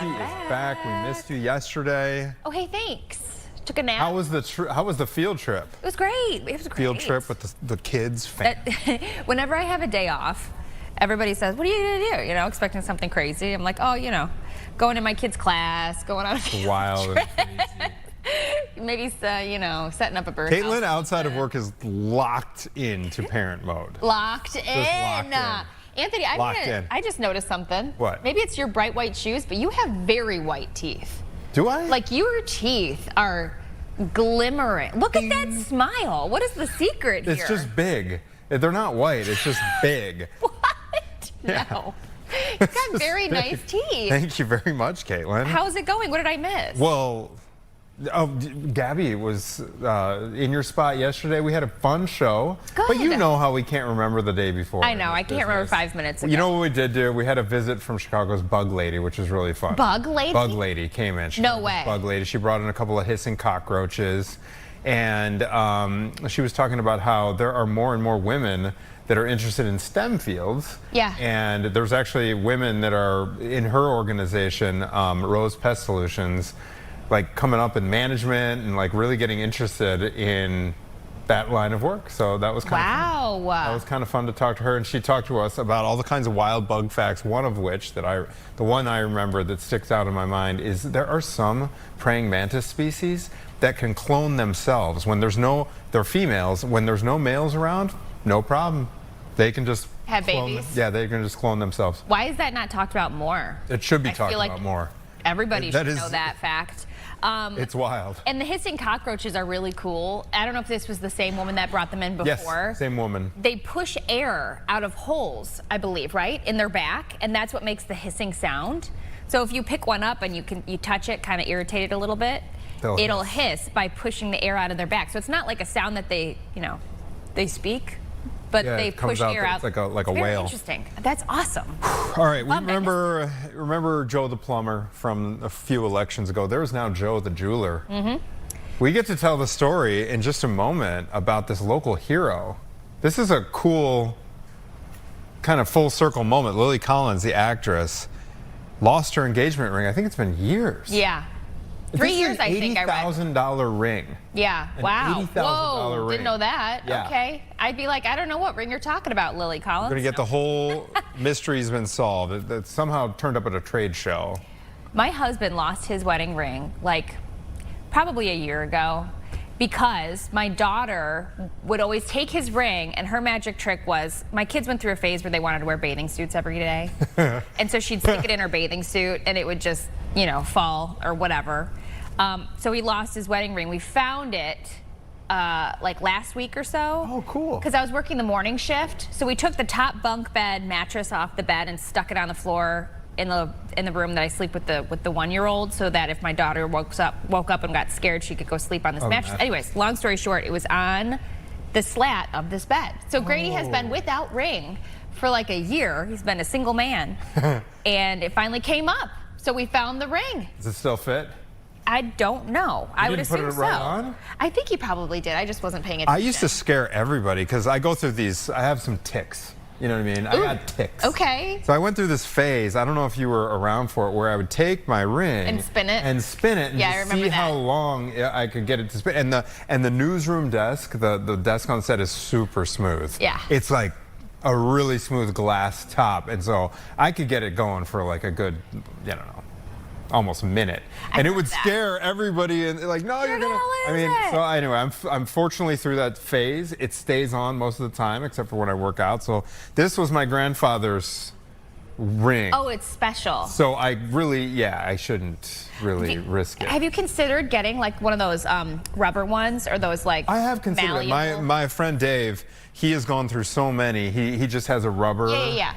is back. We missed you yesterday. Oh, hey, thanks. Took a nap. How was the field trip? It was great. It was great. Field trip with the kids. Whenever I have a day off, everybody says, "What are you gonna do?" You know, expecting something crazy. I'm like, "Oh, you know, going to my kids' class, going on a field wild trip. and crazy." Maybe, you know, setting up a bird. Caitlin, outside of work, is locked into parent mode. Locked in. Anthony, I just noticed something. What? Maybe it's your bright white shoes, but you have very white teeth. Do I? Like, your teeth are glimmering. Look at that smile. What is the secret here? It's just big. They're not white. It's just big. What? Yeah. No. You've got very nice teeth. Thank you very much, Caitlin. How's it going? What did I miss? Well, Gabby was in your spot yesterday. We had a fun show. Good. But you know how we can't remember the day before. I know. I can't remember 5 minutes ago. You know what we did do? We had a visit from Chicago's Bug Lady, which was really fun. Bug Lady? Bug Lady came in. No way. Bug Lady. She brought in a couple of hissing cockroaches. And she was talking about how there are more and more women that are interested in STEM fields. Yeah. And there's actually women that are in her organization, Rose Pest Solutions, like coming up in management and like really getting interested in that line of work. So that was kind of fun. That was kind of fun to talk to her, and she talked to us about all the kinds of wild bug facts. One of which the one I remember that sticks out in my mind is there are some praying mantis species that can clone themselves when they're females. When there's no males around, no problem. They can just have babies. Yeah, they can just clone themselves. Why is that not talked about more? It should be talked about more. Everybody should know that fact. It's wild. And the hissing cockroaches are really cool. I don't know if this was the same woman that brought them in before. Yes, same woman. They push air out of holes, I believe, right, in their back, and that's what makes the hissing sound. So if you pick one up and you touch it, kind of irritate it a little bit, it'll hiss by pushing the air out of their back. So it's not like a sound that they speak, but they push air out. It's like a very whale. Interesting. That's awesome. All right, we remember Joe the plumber from a few elections ago. There is now Joe the jeweler. Mm-hmm. We get to tell the story in just a moment about this local hero. This is a cool kind of full circle moment. Lily Collins, the actress, lost her engagement ring. I think it's been years. Yeah. 3 years, I think I read. $80,000 ring. Yeah. Wow. $80,000 ring. Didn't know that. Yeah. Okay. I'd be like, I don't know what ring you're talking about, Lily Collins. We're going to get the whole mystery's been solved. It somehow turned up at a trade show. My husband lost his wedding ring like probably a year ago because my daughter would always take his ring, and her magic trick was, my kids went through a phase where they wanted to wear bathing suits every day. And so she'd stick it in her bathing suit and it would just, you know, fall or whatever. So he lost his wedding ring. We found it like last week or so. Oh, cool. Because I was working the morning shift. So we took the top bunk bed mattress off the bed and stuck it on the floor in the room that I sleep with the 1-year-old, so that if my daughter woke up and got scared, she could go sleep on this mattress. Anyways, long story short, it was on the slat of this bed. So Grady has been without ring for like a year. He's been a single man. And it finally came up. So we found the ring. Does it still fit? I don't know. I would assume put it so. right on? I think he probably did. I just wasn't paying attention. I used to scare everybody because I go through these. I have some tics. You know what I mean? I got tics. Okay. So I went through this phase. I don't know if you were around for it, where I would take my ring and spin it and yeah, just see how long I could get it to spin. And the newsroom desk, the desk on set is super smooth. Yeah. It's like a really smooth glass top, and so I could get it going for like a good, you know, almost a minute, and it would scare everybody, and like, no, you're gonna lose it. So anyway, I'm fortunately through that phase. It stays on most of the time, except for when I work out. So this was my grandfather's ring. Oh, it's special. So I shouldn't really risk it. Have you considered getting like one of those rubber ones, or those like I have considered it. My friend Dave, he has gone through so many. He just has a rubber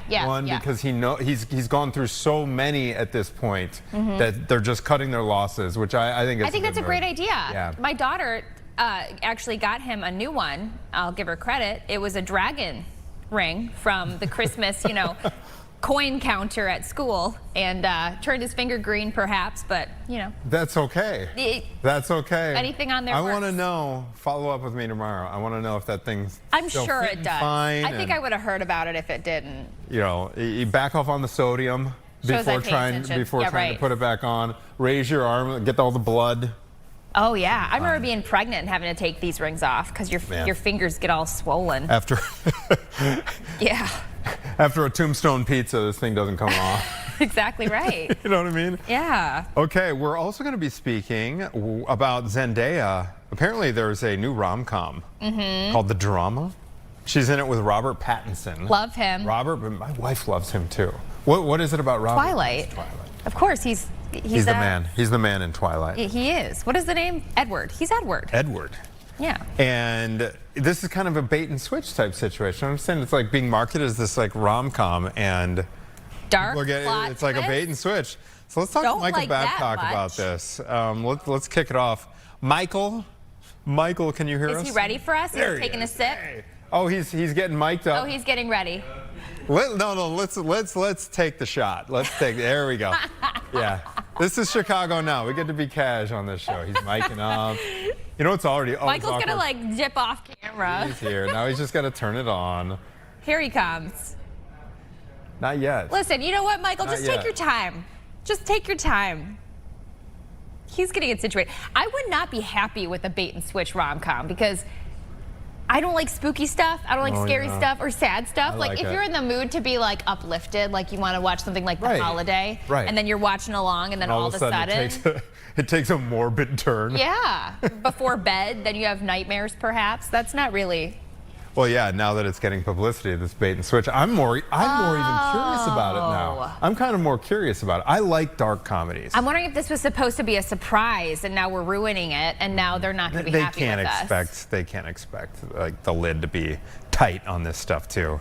one because he's gone through so many at this point that they're just cutting their losses, which I think that's a great idea. Yeah. My daughter actually got him a new one. I'll give her credit. It was a dragon ring from the Christmas, coin counter at school, and turned his finger green perhaps, but that's okay. That's okay. Anything on there I works. want to know. Follow up with me tomorrow. I want to know if that thing's I'm still sure it does. fine. I think I would have heard about it if it didn't. You back off on the sodium. Shows I before pay trying attention. Yeah, to right. put it back on. Raise your arm, get all the blood. Oh yeah, I remember being pregnant and having to take these rings off because your fingers get all swollen. After Yeah, after a tombstone pizza, this thing doesn't come off. exactly right. You know what I mean? Yeah. Okay, we're also going to be speaking about Zendaya. Apparently, there's a new rom-com called The Drama. She's in it with Robert Pattinson. Love him. Robert, but my wife loves him too. What is it about Robert? Twilight. It's Twilight. Of course, he's He's the man. He's the man in Twilight. He is. What is the name? Edward. He's Edward. Edward. Yeah. And this is kind of a bait and switch type situation. I understand it's like being marketed as this like rom-com and Dark look at plot it, it's like a twist. bait and switch. So let's talk to Don't Michael like that Babcock much. about this. Let's kick it off. Michael, can you hear us? Is he ready for us? There He's he taking is. a sip. Hey. Oh, he's getting mic'd up. Oh, he's getting ready. Let's take the shot. There we go. Yeah. This is Chicago Now. We get to be cash on this show. He's micing up. You know, it's already Michael's awkward. gonna like dip off camera. He's here. Now he's just got to turn it on. Here he comes. Not yet. Listen, you know what, Michael? Not Just yet. take your time. Just take your time. He's getting it situated. I would not be happy with a bait and switch rom-com because I don't like spooky stuff. I don't like scary stuff or sad stuff. I Like like if it. you're in the mood to be like uplifted, like you want to watch something like The Right. Holiday, Right. and then you're watching along, and then all of a sudden it takes a morbid turn. yeah, before bed, then you have nightmares perhaps. That's not really. Well, yeah, now that it's getting publicity, this bait and switch, I'm more even curious about it now. I'm kind of more curious about it. I like dark comedies. I'm wondering if this was supposed to be a surprise, and now we're ruining it, and now they're not going to be happy with us. They can't expect like the lid to be tight on this stuff too.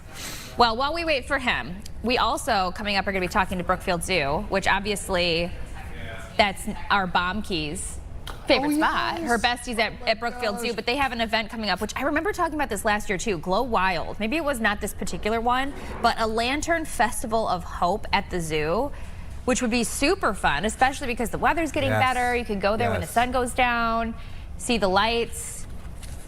Well, while we wait for him, we also, coming up, are going to be talking to Brookfield Zoo, which obviously, that's our bomb keys favorite spot. Her bestie's at Brookfield Zoo, but they have an event coming up, which I remember talking about this last year too, Glow Wild. Maybe it was not this particular one, but a Lantern Festival of Hope at the zoo, which would be super fun, especially because the weather's getting better. You can go there when the sun goes down, see the lights.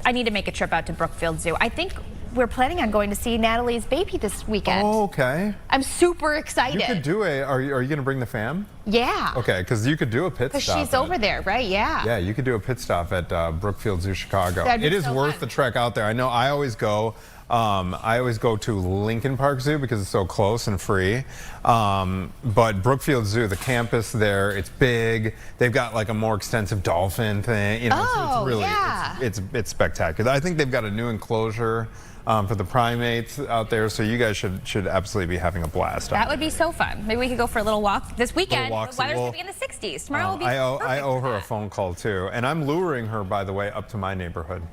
I need to make a trip out to Brookfield Zoo. I think we're planning on going to see Natalie's baby this weekend. Oh, okay. I'm super excited. You could do are you going to bring the fam? Yeah. Okay, because you could do a pit stop. Because she's over there, right? Yeah. Yeah, you could do a pit stop at Brookfield Zoo, Chicago. That'd be It is so worth fun. the trek out there. I know I always go. I always go to Lincoln Park Zoo because it's so close and free. But Brookfield Zoo, the campus there, it's big. They've got like a more extensive dolphin thing. You know, it's really it's spectacular. I think they've got a new enclosure for the primates out there, so you guys should absolutely be having a blast. That would be so fun. Maybe we could go for a little walk this weekend. walks, The weather's well, going to be in the 60s. Tomorrow will be I perfect owe for her a that. phone call too, and I'm luring her, by the way, up to my neighborhood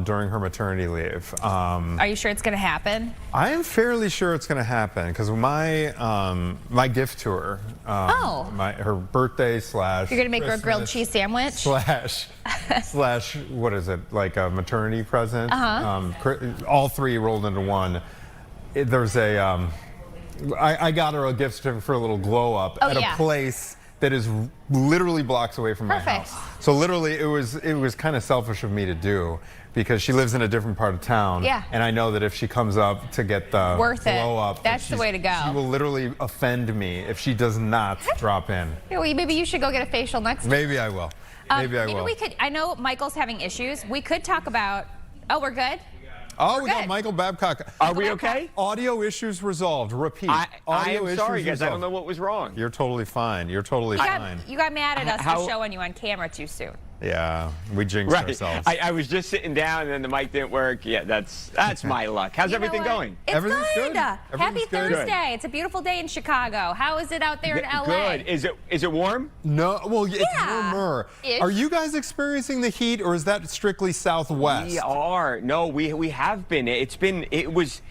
during her maternity leave. Are you sure it's going to happen? I am fairly sure it's going to happen because my gift to her, her birthday slash You're going to make her a grilled Christmas cheese sandwich? slash what is it, like a maternity present? All three rolled into one. There's a I got her a gift certificate for a little glow up at a place that is literally blocks away from my house. So literally it was kind of selfish of me to do because she lives in a different part of town. Yeah. And I know that if she comes up to get the glow up, That's the way to go. She will literally offend me if she does not drop in. Yeah, well, maybe you should go get a facial next time. Maybe I will. Maybe I will. we could, I know Michael's having issues. We could talk about, we're good? Oh, we got good. Michael Babcock. Are we okay? Audio issues resolved. Repeat. I Audio am sorry, issues guys. I don't resolved. know what was wrong. You're totally fine. You're totally fine. You got mad at us How- for showing you on camera too soon. Yeah, we jinxed Right. ourselves. I was just sitting down and then the mic didn't work. Yeah, that's my luck. How's You know everything what? going? It's Everything's good. Happy Everything's good. Thursday. It's a beautiful day in Chicago. How is it out there in LA? Good. Is it warm? No, well, it's Yeah. warmer. Ish. Are you guys experiencing the heat, or is that strictly Southwest? We are. No, we have been. It was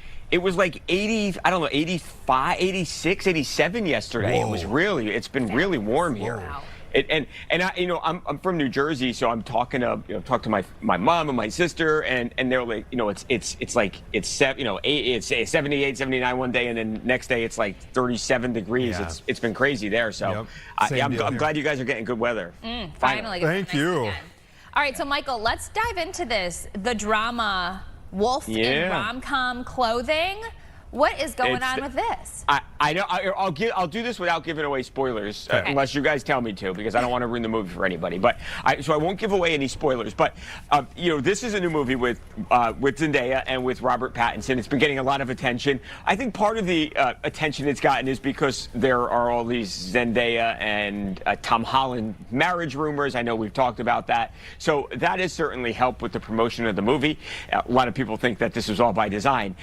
like 80, I don't know, 85, 86, 87 yesterday. Whoa. It's been really warm here. Wow. And I, I'm from New Jersey, so I'm talking to my mom and my sister, and they're like, it's 78, 79 one day, and then next day it's like 37 degrees. Yeah. It's been crazy there. So Yep. I'm glad you guys are getting good weather. Finally. Thank you. All right, so Michael, let's dive into this. The drama wolf in Yeah. rom-com clothing. What is going It's- on with this? I know. I'll do this without giving away spoilers, Okay. unless you guys tell me to, because I don't want to ruin the movie for anybody. But so I won't give away any spoilers. But this is a new movie with Zendaya and with Robert Pattinson. It's been getting a lot of attention. I think part of the attention it's gotten is because there are all these Zendaya and Tom Holland marriage rumors. I know we've talked about that. So that has certainly helped with the promotion of the movie. A lot of people think that this was all by design.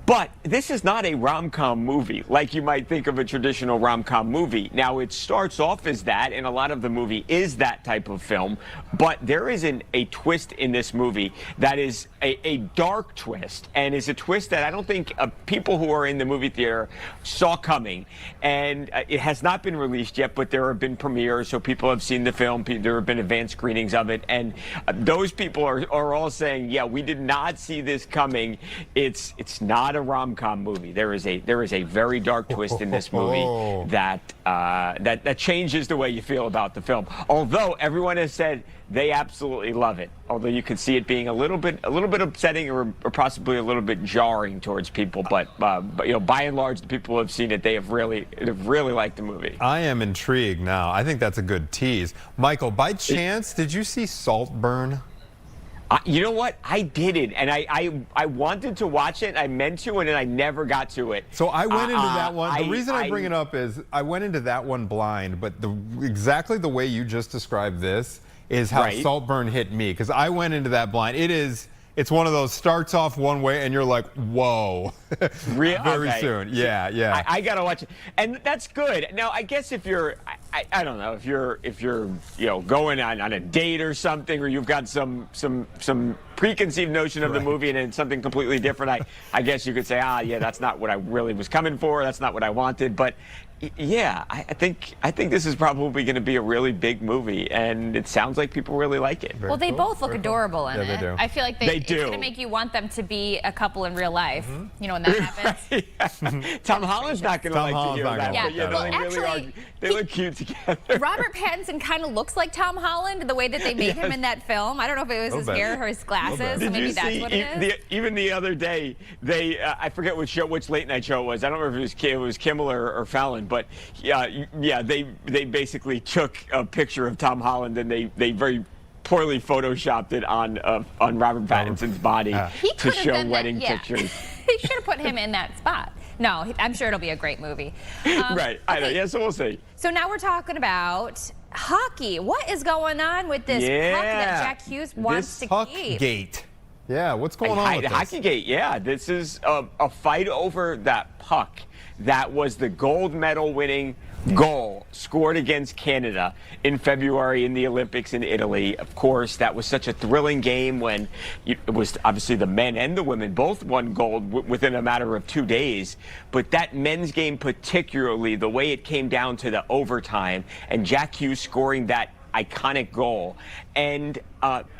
But this is not a rom-com movie like you might think of a traditional rom-com movie. Now, it starts off as that, and a lot of the movie is that type of film. But there is a twist in this movie that is a dark twist, and is a twist that I don't think people who are in the movie theater saw coming. And it has not been released yet, but there have been premieres, so people have seen the film. There have been advanced screenings of it, and those people are all saying, yeah, we did not see this coming. It's not a rom-com movie. There is a very dark twist in this movie that changes the way you feel about the film. Although everyone has said they absolutely love it. Although you could see it being a little bit upsetting or possibly a little bit jarring towards people. But by and large, the people who have seen it, they have really liked the movie. I am intrigued now. I think that's a good tease. Michael, by chance, did you see Saltburn? You know what? I didn't, and I wanted to watch it. I meant to, and then I never got to it. So I went into that one. The reason I bring it up is I went into that one blind, but exactly the way you just described this is how Right. Saltburn hit me, because I went into that blind. It's one of those starts off one way and you're like, whoa. Very Okay. soon. Yeah. I gotta watch it, and that's good. Now, I guess if you're, I don't know, if you're going on a date or something, or you've got some preconceived notion of the movie and it's something completely different, I guess you could say, yeah, that's not what I really was coming for. That's not what I wanted. But yeah, I think this is probably going to be a really big movie, and it sounds like people really like it. Well, they both look adorable in it. Yeah, they do. I feel like They it's do. going to make you want them to be a couple in real life. You know, when that happens. Tom Holland's not going to like to Holland's hear not that. gonna But yeah, like they that. really Well, are. actually, They look cute together. Robert Pattinson kind of looks like Tom Holland, the way that they made him in that film. I don't know if it was his bit. hair or his glasses. So Did maybe you that's see what it is. even the other day? They I forget which late night show it was. I don't remember if it was Kimmel or Fallon, but yeah, they basically took a picture of Tom Holland and they very poorly photoshopped it on Robert Pattinson's body He to could have show done wedding that, yeah. pictures. He should have put him in that spot. No, I'm sure it'll be a great movie. Right. I know. okay. Yeah. So we'll see. So now we're talking about hockey. What is going on with this puck that Jack Hughes wants to keep? Puckgate. Yeah, what's going on with this? Hockeygate, yeah. This is a fight over that puck that was the gold medal winning goal scored against Canada in February in the Olympics in Italy. Of course, that was such a thrilling game when it was obviously the men and the women both won gold within a matter of 2 days. But that men's game particularly, the way it came down to the overtime and Jack Hughes scoring that iconic goal. And,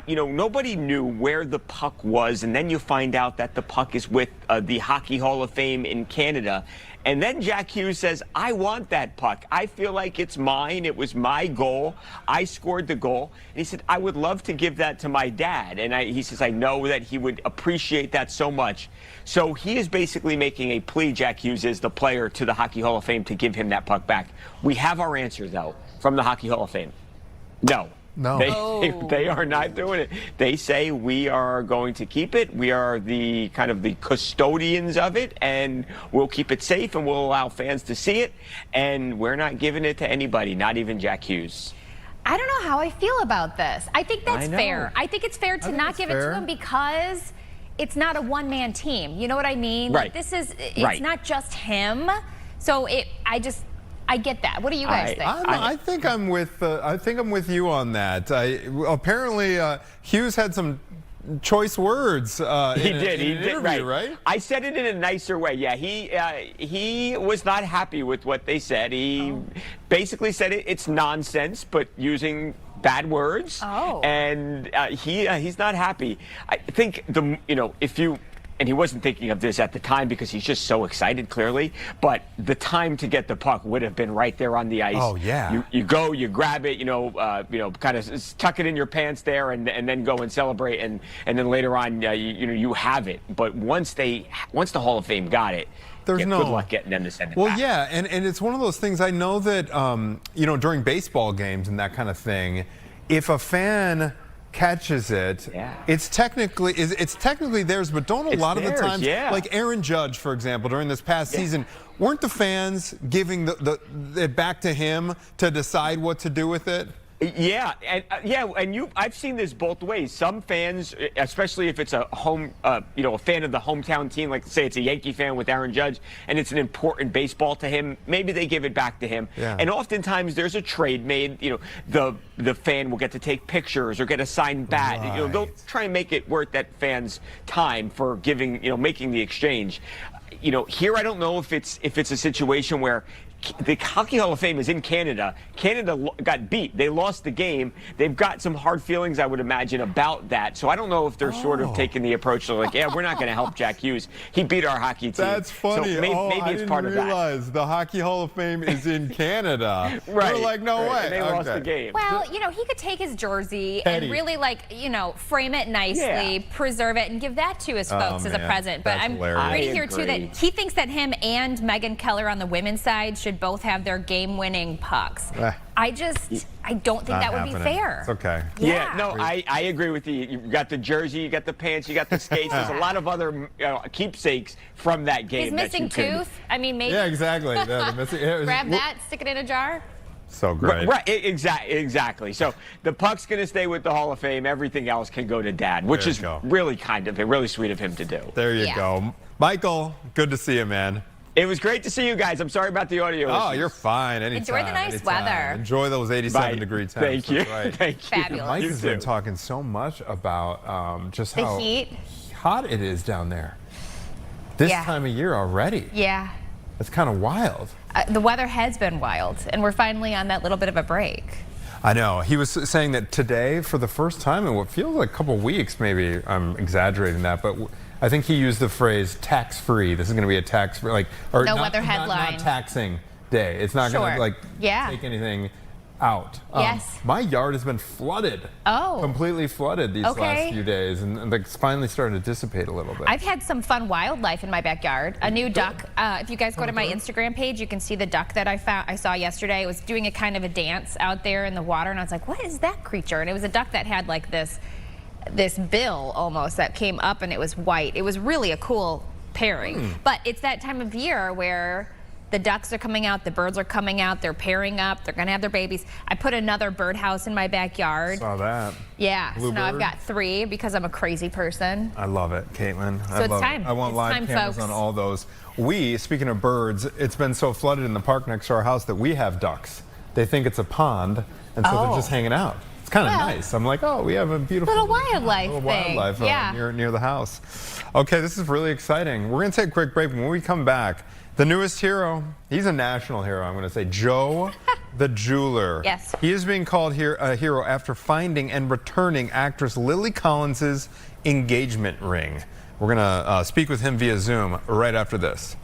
nobody knew where the puck was. And then you find out that the puck is with the Hockey Hall of Fame in Canada. And then Jack Hughes says, I want that puck. I feel like it's mine. It was my goal. I scored the goal. And he said, I would love to give that to my dad. And he says, I know that he would appreciate that so much. So he is basically making a plea, Jack Hughes is the player, to the Hockey Hall of Fame to give him that puck back. We have our answer, though, from the Hockey Hall of Fame. No. They are not doing it. They say we are going to keep it. We are the kind of the custodians of it, and we'll keep it safe, and we'll allow fans to see it. And we're not giving it to anybody, not even Jack Hughes. I don't know how I feel about this. I think that's fair. I think it's fair to not give it to him because it's not a one-man team. You know what I mean? Right. Like it's not just him. So I get that. What do you guys think? I think I'm with you on that. Apparently, Hughes had some choice words. He did. In an interview, right? I said it in a nicer way. Yeah, he was not happy with what they said. He basically said it's nonsense, but using bad words. Oh. And he's not happy. I think and he wasn't thinking of this at the time because he's just so excited, clearly. But the time to get the puck would have been right there on the ice. Oh, yeah. You go, you grab it, kind of tuck it in your pants there, and then go and celebrate, and then later on, you have it. But once the Hall of Fame got it, there's no good luck getting them to send it well, back. yeah, and it's one of those things. I know that during baseball games and that kind of thing, if a fan catches it, it's technically theirs, but don't a lot of the times, like Aaron Judge, for example, during this past season, weren't the fans giving it back to him to decide what to do with it? Yeah, and I've seen this both ways. Some fans, especially if it's a home, a fan of the hometown team, like say it's a Yankee fan with Aaron Judge, and it's an important baseball to him, maybe they give it back to him. Yeah. And oftentimes there's a trade made. The fan will get to take pictures or get a signed bat. Right. They'll try and make it worth that fan's time for making the exchange. Here I don't know if it's a situation where the Hockey Hall of Fame is in Canada. Canada got beat. They lost the game. They've got some hard feelings, I would imagine, about that. So I don't know if they're sort of taking the approach of like, yeah, we're not going to help Jack Hughes. He beat our hockey team. That's funny. So maybe it's part of that. I didn't realize the Hockey Hall of Fame is in Canada. Right. We're like, no way. And they lost the game. Well, he could take his jersey and really, frame it nicely, preserve it, and give that to his folks as a present. But I'm reading here, too, that he thinks that him and Megan Keller on the women's side should both have their game-winning pucks. I don't think that would be fair. It's okay. Yeah, no, I agree with you. You got the jersey, you got the pants, you got the skates. There's a lot of other keepsakes from that game. His missing tooth. I mean, maybe. Yeah, exactly. Grab that, stick it in a jar. So great. Right, exactly. So the puck's going to stay with the Hall of Fame. Everything else can go to Dad, which is really really sweet of him to do. There you go. Michael, good to see you, man. It was great to see you guys. I'm sorry about the audio. Oh, you're fine. Anytime. Enjoy the nice weather. Enjoy those 87-degree temps. Thank you. Right. Thank you. Fabulous. Mike has been talking so much about just the how heat. hot it is down there. This time of year already. Yeah. It's kind of wild. The weather has been wild, and we're finally on that little bit of a break. I know. He was saying that today, for the first time in what feels like a couple weeks, maybe I'm exaggerating that, but I think he used the phrase tax-free. This is going to be a tax-free, or no not, weather headline. Not taxing day. It's not going to take anything out. Yes. My yard has been flooded. Oh. Completely flooded these last few days, and it's finally starting to dissipate a little bit. I've had some fun wildlife in my backyard. A new duck. If you guys go to my Instagram page, you can see the duck that I saw yesterday. It was doing a kind of a dance out there in the water, and I was like, what is that creature? And it was a duck that had like this bill almost that came up, and it was white. It was really a cool pairing. But it's that time of year where the ducks are coming out, the birds are coming out, they're pairing up, they're gonna have their babies. I put another birdhouse in my backyard. Saw that. Yeah, Blue so now I've bird? got 3 because I'm a crazy person. I love it, Caitlin. So it's time. I want It's live time, cameras folks. on all those. Speaking of birds, it's been so flooded in the park next to our house that we have ducks. They think it's a pond, and so they're just hanging out. It's kind of nice. I'm like, we have a beautiful Little wildlife near the house. Okay, this is really exciting. We're going to take a quick break. When we come back, the newest hero, he's a national hero, I'm going to say, Joe the Jeweler. Yes. He is being called a hero after finding and returning actress Lily Collins' engagement ring. We're going to speak with him via Zoom right after this.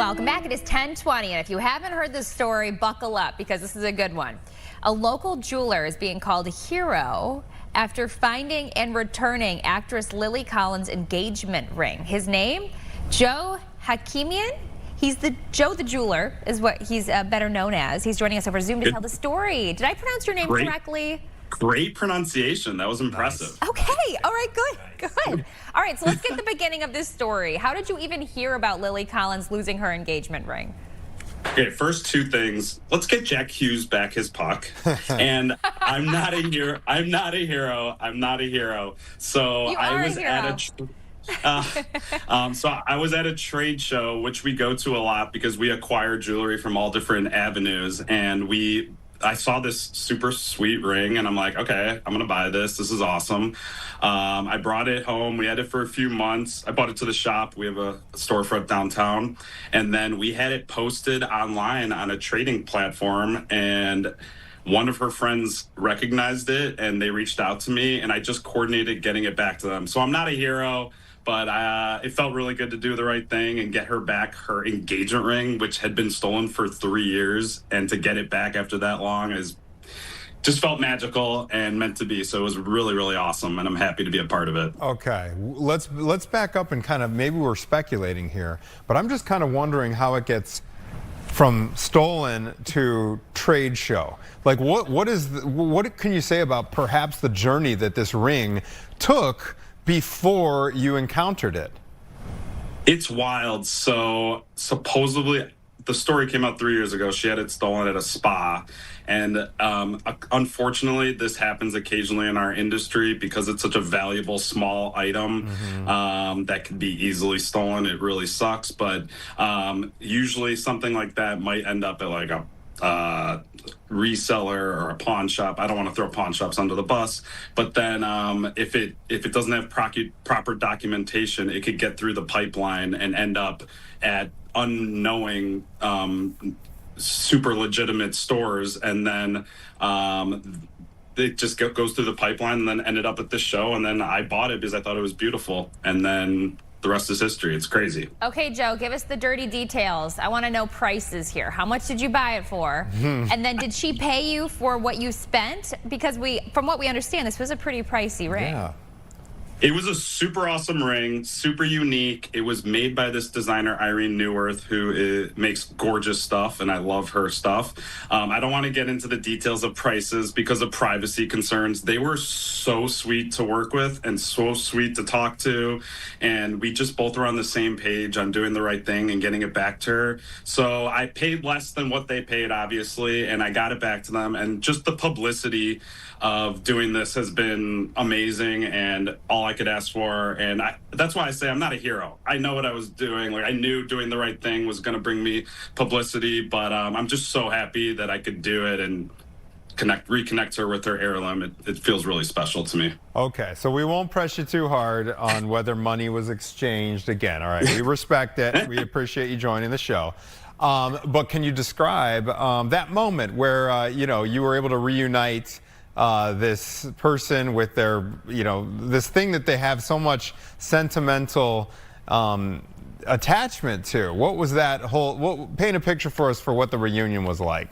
Welcome back. It is 10:20, and if you haven't heard this story, buckle up because this is a good one. A local jeweler is being called a hero after finding and returning actress Lily Collins' engagement ring. His name, Joe Hakimian. He's Joe the Jeweler is what he's better known as. He's joining us over Zoom to tell the story. Did I pronounce your name correctly? Great pronunciation. That was impressive. Nice. Okay. All right. Good. All right. So let's get the beginning of this story. How did you even hear about Lily Collins losing her engagement ring? Okay, first two things. Let's get Jack Hughes back his puck. And I'm not a hero. I'm not a hero. So I was at a trade show, which we go to a lot because we acquire jewelry from all different avenues, and I saw this super sweet ring, and I'm like, okay, I'm gonna buy this. This is awesome. I brought it home. We had it for a few months. I bought it to the shop. We have a storefront downtown, and then we had it posted online on a trading platform, and one of her friends recognized it, and they reached out to me, and I just coordinated getting it back to them. So I'm not a hero, but it felt really good to do the right thing and get her back her engagement ring, which had been stolen for 3 years, and to get it back after that long just felt magical and meant to be. So it was really, really awesome, and I'm happy to be a part of it. Okay, let's back up and kind of, maybe we're speculating here, but I'm just kind of wondering how it gets from stolen to trade show. Like, what can you say about perhaps the journey that this ring took before you encountered it? It's wild. So supposedly, the story came out 3 years ago. She had it stolen at a spa. And unfortunately, this happens occasionally in our industry because it's such a valuable small item that could be easily stolen. It really sucks. But usually something like that might end up at like a reseller or a pawn shop. I don't want to throw pawn shops under the bus, but then if it doesn't have proper documentation, it could get through the pipeline and end up at unknowing super legitimate stores, and then it just goes through the pipeline and then ended up at this show, and then I bought it because I thought it was beautiful, and then the rest is history. It's crazy. Okay, Joe, give us the dirty details. I want to know prices here. How much did you buy it for? And then did she pay you for what you spent? Because from what we understand, this was a pretty pricey ring. Yeah. It was a super awesome ring, super unique. It was made by this designer, Irene Neuwirth, who makes gorgeous stuff, and I love her stuff. I don't want to get into the details of prices because of privacy concerns. They were so sweet to work with and so sweet to talk to, and we just both were on the same page on doing the right thing and getting it back to her. So I paid less than what they paid, obviously, and I got it back to them. And just the publicity of doing this has been amazing, and all I could ask for. And that's why I say I'm not a hero. I know what I was doing. Like, I knew doing the right thing was going to bring me publicity, but I'm just so happy that I could do it and reconnect her with her heirloom. It feels really special to me. Okay, so we won't press you too hard on whether money was exchanged again. All right, we respect it. We appreciate you joining the show. But can you describe that moment where you were able to reunite this person with their, this thing that they have so much sentimental attachment to? What was that paint a picture for us for what the reunion was like.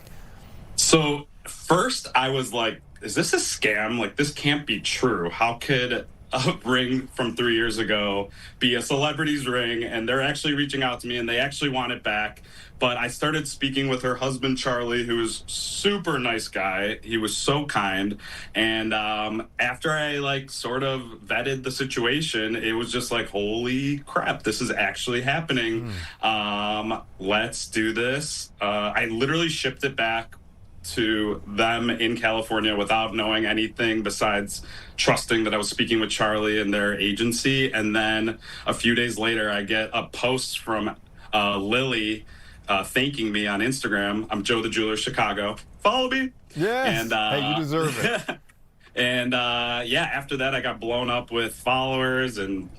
So first I was like, is this a scam? Like, this can't be true. How could a ring from 3 years ago be a celebrity's ring? And they're actually reaching out to me, and they actually want it back. But I started speaking with her husband, Charlie, who is super nice guy. He was so kind. And after I sort of vetted the situation, it was just like, holy crap, this is actually happening. Let's do this. I literally shipped it back to them in California without knowing anything besides trusting that I was speaking with Charlie and their agency. And then a few days later, I get a post from Lily thanking me on Instagram. I'm Joe the Jeweler, Chicago. Follow me. Yes. And, hey, you deserve it. And after that, I got blown up with followers and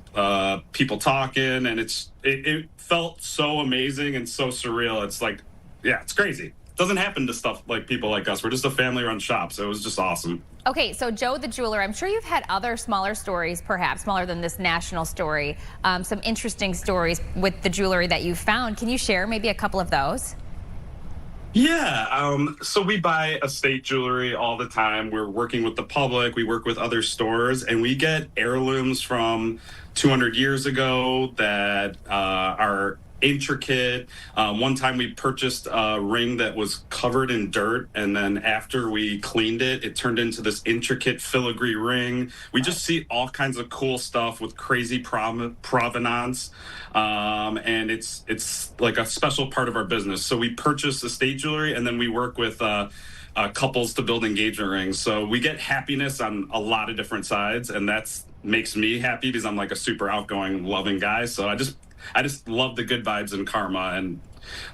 people talking, and it felt so amazing and so surreal. It's like, yeah, it's crazy. doesn't happen to stuff like people like us. We're just a family-run shop, so it was just awesome. Okay, so Joe the jeweler, I'm sure you've had other smaller stories, perhaps smaller than this national story, some interesting stories with the jewelry that you found. Can you share maybe a couple of those? Yeah, so we buy estate jewelry all the time. We're working with the public, we work with other stores, and we get heirlooms from 200 years ago that are intricate. One time we purchased a ring that was covered in dirt, and then after we cleaned it, it turned into this intricate filigree ring. We just see all kinds of cool stuff with crazy provenance, and it's like a special part of our business. So we purchase estate jewelry, and then we work with couples to build engagement rings. So we get happiness on a lot of different sides, and that's makes me happy because I'm like a super outgoing, loving guy. So I just love the good vibes and karma, and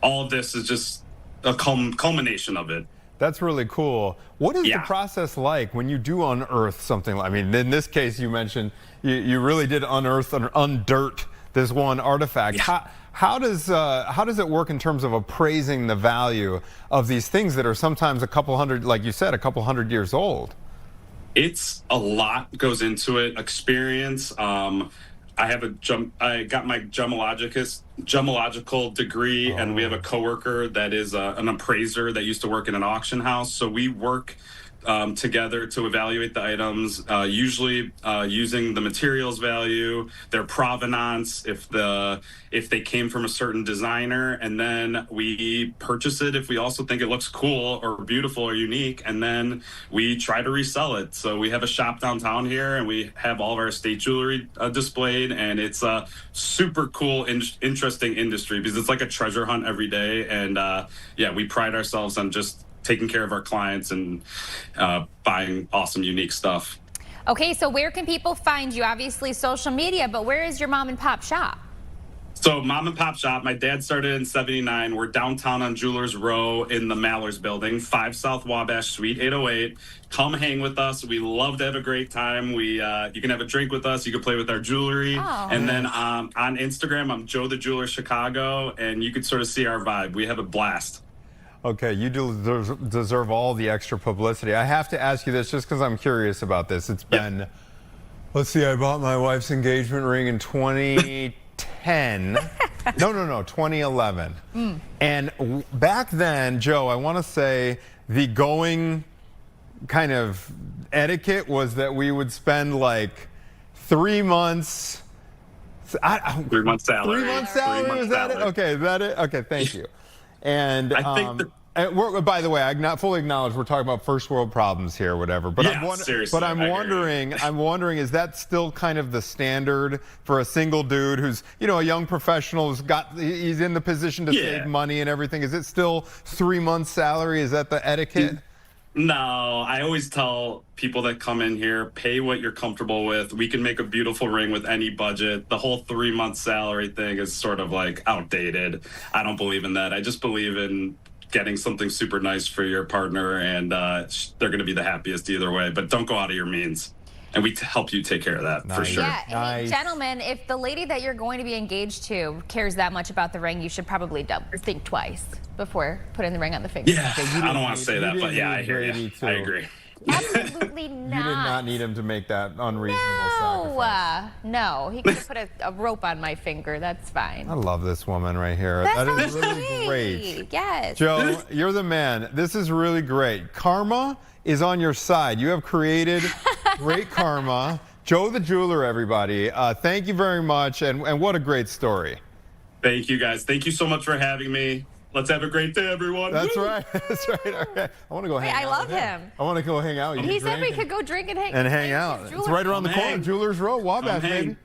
all of this is just a culmination of it. That's really cool. What is the process like when you do unearth something? I mean, in this case, you mentioned you really did unearth and undirt this one artifact. Yeah. How does it work in terms of appraising the value of these things that are sometimes a couple hundred, like you said, a couple hundred years old? It's a lot goes into it. Experience. I got my gemological degree, and we have a coworker that is an appraiser that used to work in an auction house. So we work together to evaluate the items, usually using the materials value, their provenance, if they came from a certain designer, and then we purchase it if we also think it looks cool or beautiful or unique, and then we try to resell it. So we have a shop downtown here, and we have all of our estate jewelry displayed, and it's a super cool, interesting industry because it's like a treasure hunt every day. And we pride ourselves on just taking care of our clients and buying awesome, unique stuff. Okay, so where can people find you? Obviously social media, but where is your mom and pop shop? So mom and pop shop, my dad started in '79. We're downtown on Jewelers Row in the Mallers building, 5 South Wabash, Suite 808. Come hang with us. We love to have a great time. You can have a drink with us. You can play with our jewelry. Oh. And then on Instagram, I'm Joe the Jeweler Chicago, and you can sort of see our vibe. We have a blast. Okay, you deserve all the extra publicity. I have to ask you this just because I'm curious about this. It's been, let's see, I bought my wife's engagement ring in 2010. No, 2011. And back then, Joe, I want to say the going kind of etiquette was that we would spend like 3 months. 3 months salary. 3 months salary, is that it? Okay, is that it? Okay, thank you. And I think by the way, I fully acknowledge we're talking about first world problems here, or whatever. But seriously, I'm wondering, is that still kind of the standard for a single dude who's, a young professional he's in the position to save money and everything? Is it still 3 months salary? Is that the etiquette? No, I always tell people that come in here, pay what you're comfortable with. We can make a beautiful ring with any budget. The whole 3 month salary thing is sort of like outdated. I don't believe in that. I just believe in getting something super nice for your partner, and they're going to be the happiest either way. But don't go out of your means. And we help you take care of that, for sure. Yeah, Nice. Gentlemen, if the lady that you're going to be engaged to cares that much about the ring, you should probably think twice before putting the ring on the finger. Yeah, I don't want to say that, but yeah, I hear you. I agree. Absolutely not. You did not need him to make that unreasonable sacrifice. No, he could have put a rope on my finger. That's fine. I love this woman right here. That is really great. Yes. Joe, you're the man. This is really great. Karma is on your side. You have created great karma. Joe the Jeweler, everybody. Thank you very much, and what a great story. Thank you, guys. Thank you so much for having me. Let's have a great day, everyone. That's Woo! right. That's right. Okay. I want to go hang out. I love with him. I want to go hang out. He said we could go drink and hang out. It's right around the corner. Jewelers Row, Wabash, baby.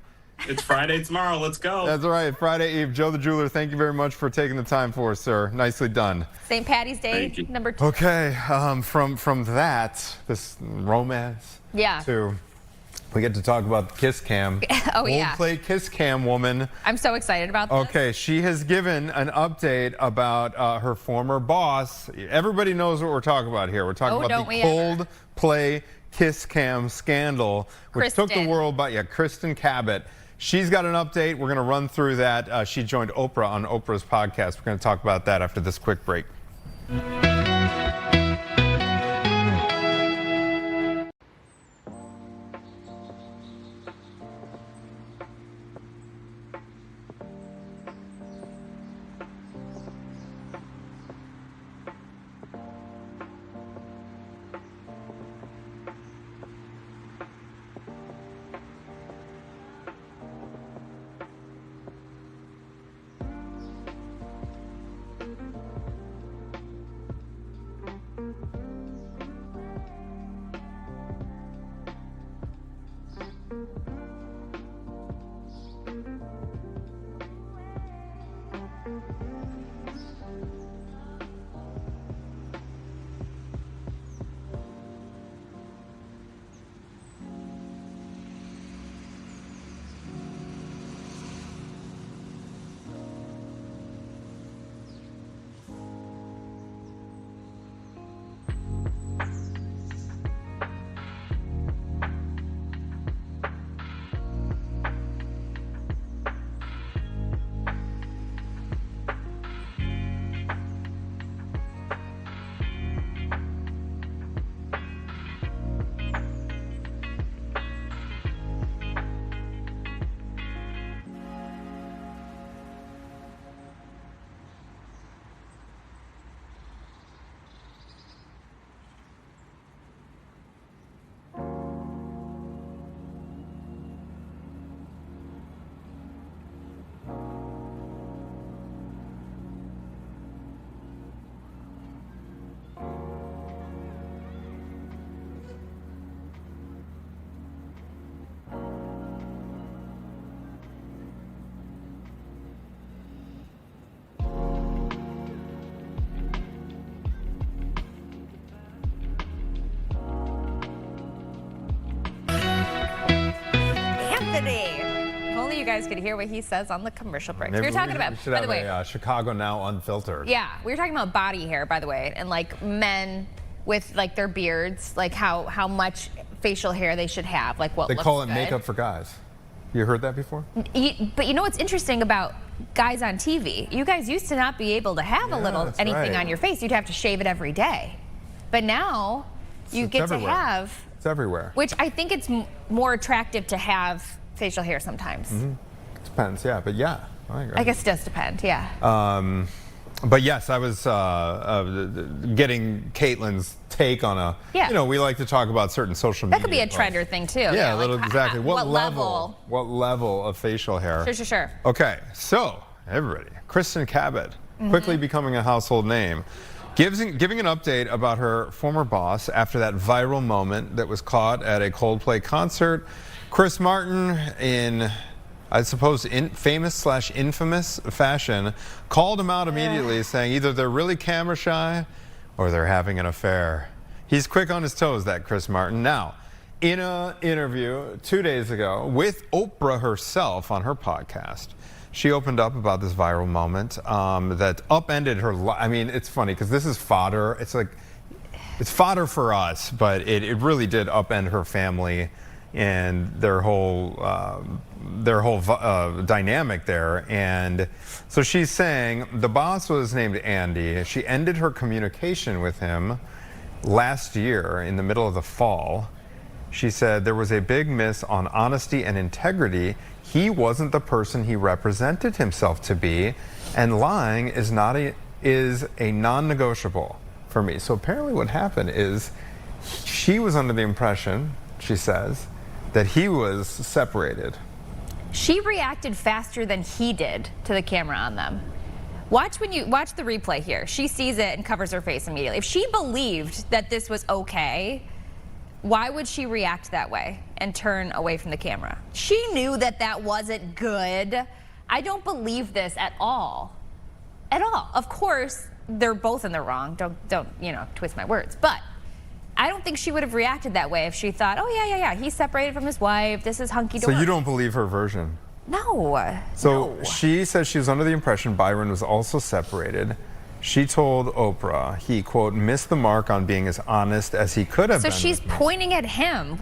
It's Friday tomorrow. Let's go. That's right. Friday Eve. Joe the Jeweler, thank you very much for taking the time for us, sir. Nicely done. St. Patty's Day, number 2. Okay. From that, this romance. Yeah. To we get to talk about the kiss cam. Oh, yeah. Play kiss cam woman. I'm so excited about this. Okay, she has given an update about her former boss. Everybody knows what we're talking about here. We're talking about the cold play kiss cam scandal, which took the world by Kristen Cabot. She's got an update. We're going to run through that. She joined Oprah on Oprah's podcast. We're going to talk about that after this quick break. guys could hear what he says on the commercial breaks. Maybe We were talking about, should by have the way, a ChicagoNOW unfiltered. yeah, we were talking about body hair, by the way, and like men with like their beards, like how much facial hair they should have, like what They looks call it good. makeup for guys. You heard that before? But you know what's interesting about guys on TV? You guys used to not be able to have a little that's anything right. on your face. You'd have to shave it every day. But now you It's get everywhere. to have, It's everywhere. which I think it's more attractive to have facial hair sometimes. Depends, yeah, but yeah. I agree. I guess it does depend, yeah. But yes, I was getting Caitlin's take on a. Yeah. You know, we like to talk about certain social That media. could be a posts. trend or thing too. Yeah, a little like, exactly. What level? What level of facial hair? Sure. Okay, so everybody, Kristen Cabot, quickly becoming a household name, giving an update about her former boss after that viral moment that was caught at a Coldplay concert. Chris Martin, in I suppose famous/infamous fashion, called him out immediately, saying either they're really camera shy or they're having an affair. He's quick on his toes, that Chris Martin. Now, in an interview 2 days ago with Oprah herself on her podcast, she opened up about this viral moment that upended her life. I mean, it's funny because this is fodder. It's like, it's fodder for us, but it really did upend her family and their whole dynamic there. And so she's saying the boss was named Andy. She ended her communication with him last year in the middle of the fall. She said there was a big miss on honesty and integrity. He wasn't the person he represented himself to be, and lying is a non-negotiable for me. So apparently what happened is she was under the impression, she says, that he was separated. She reacted faster than he did to the camera on them. Watch the replay here. She sees it and covers her face immediately. If she believed that this was okay, why would she react that way and turn away from the camera? She knew that that wasn't good. I don't believe this at all. At all. Of course, they're both in the wrong. Don't twist my words. But I don't think she would have reacted that way if she thought, oh yeah, he's separated from his wife. This is hunky-dory. So you don't believe her version? No. So no. she says she was under the impression Byron was also separated. She told Oprah he, quote, missed the mark on being as honest as he could have So been. she's with me. pointing at him.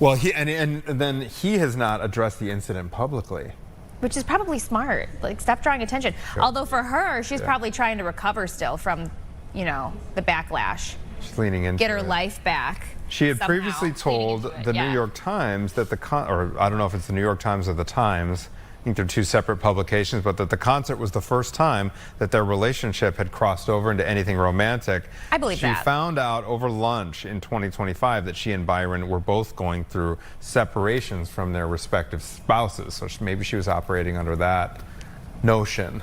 Well, and then he has not addressed the incident publicly. Which is probably smart. Like, stop drawing attention. Although for her, she's probably trying to recover still from, the backlash. She's leaning into Get her it. life back. She had somehow, previously leaning told into it. the New Yeah. York Times that or I don't know if it's the New York Times or the Times, I think they're two separate publications, but that the concert was the first time that their relationship had crossed over into anything romantic. I believe she that. She found out over lunch in 2025 that she and Byron were both going through separations from their respective spouses. So maybe she was operating under that notion.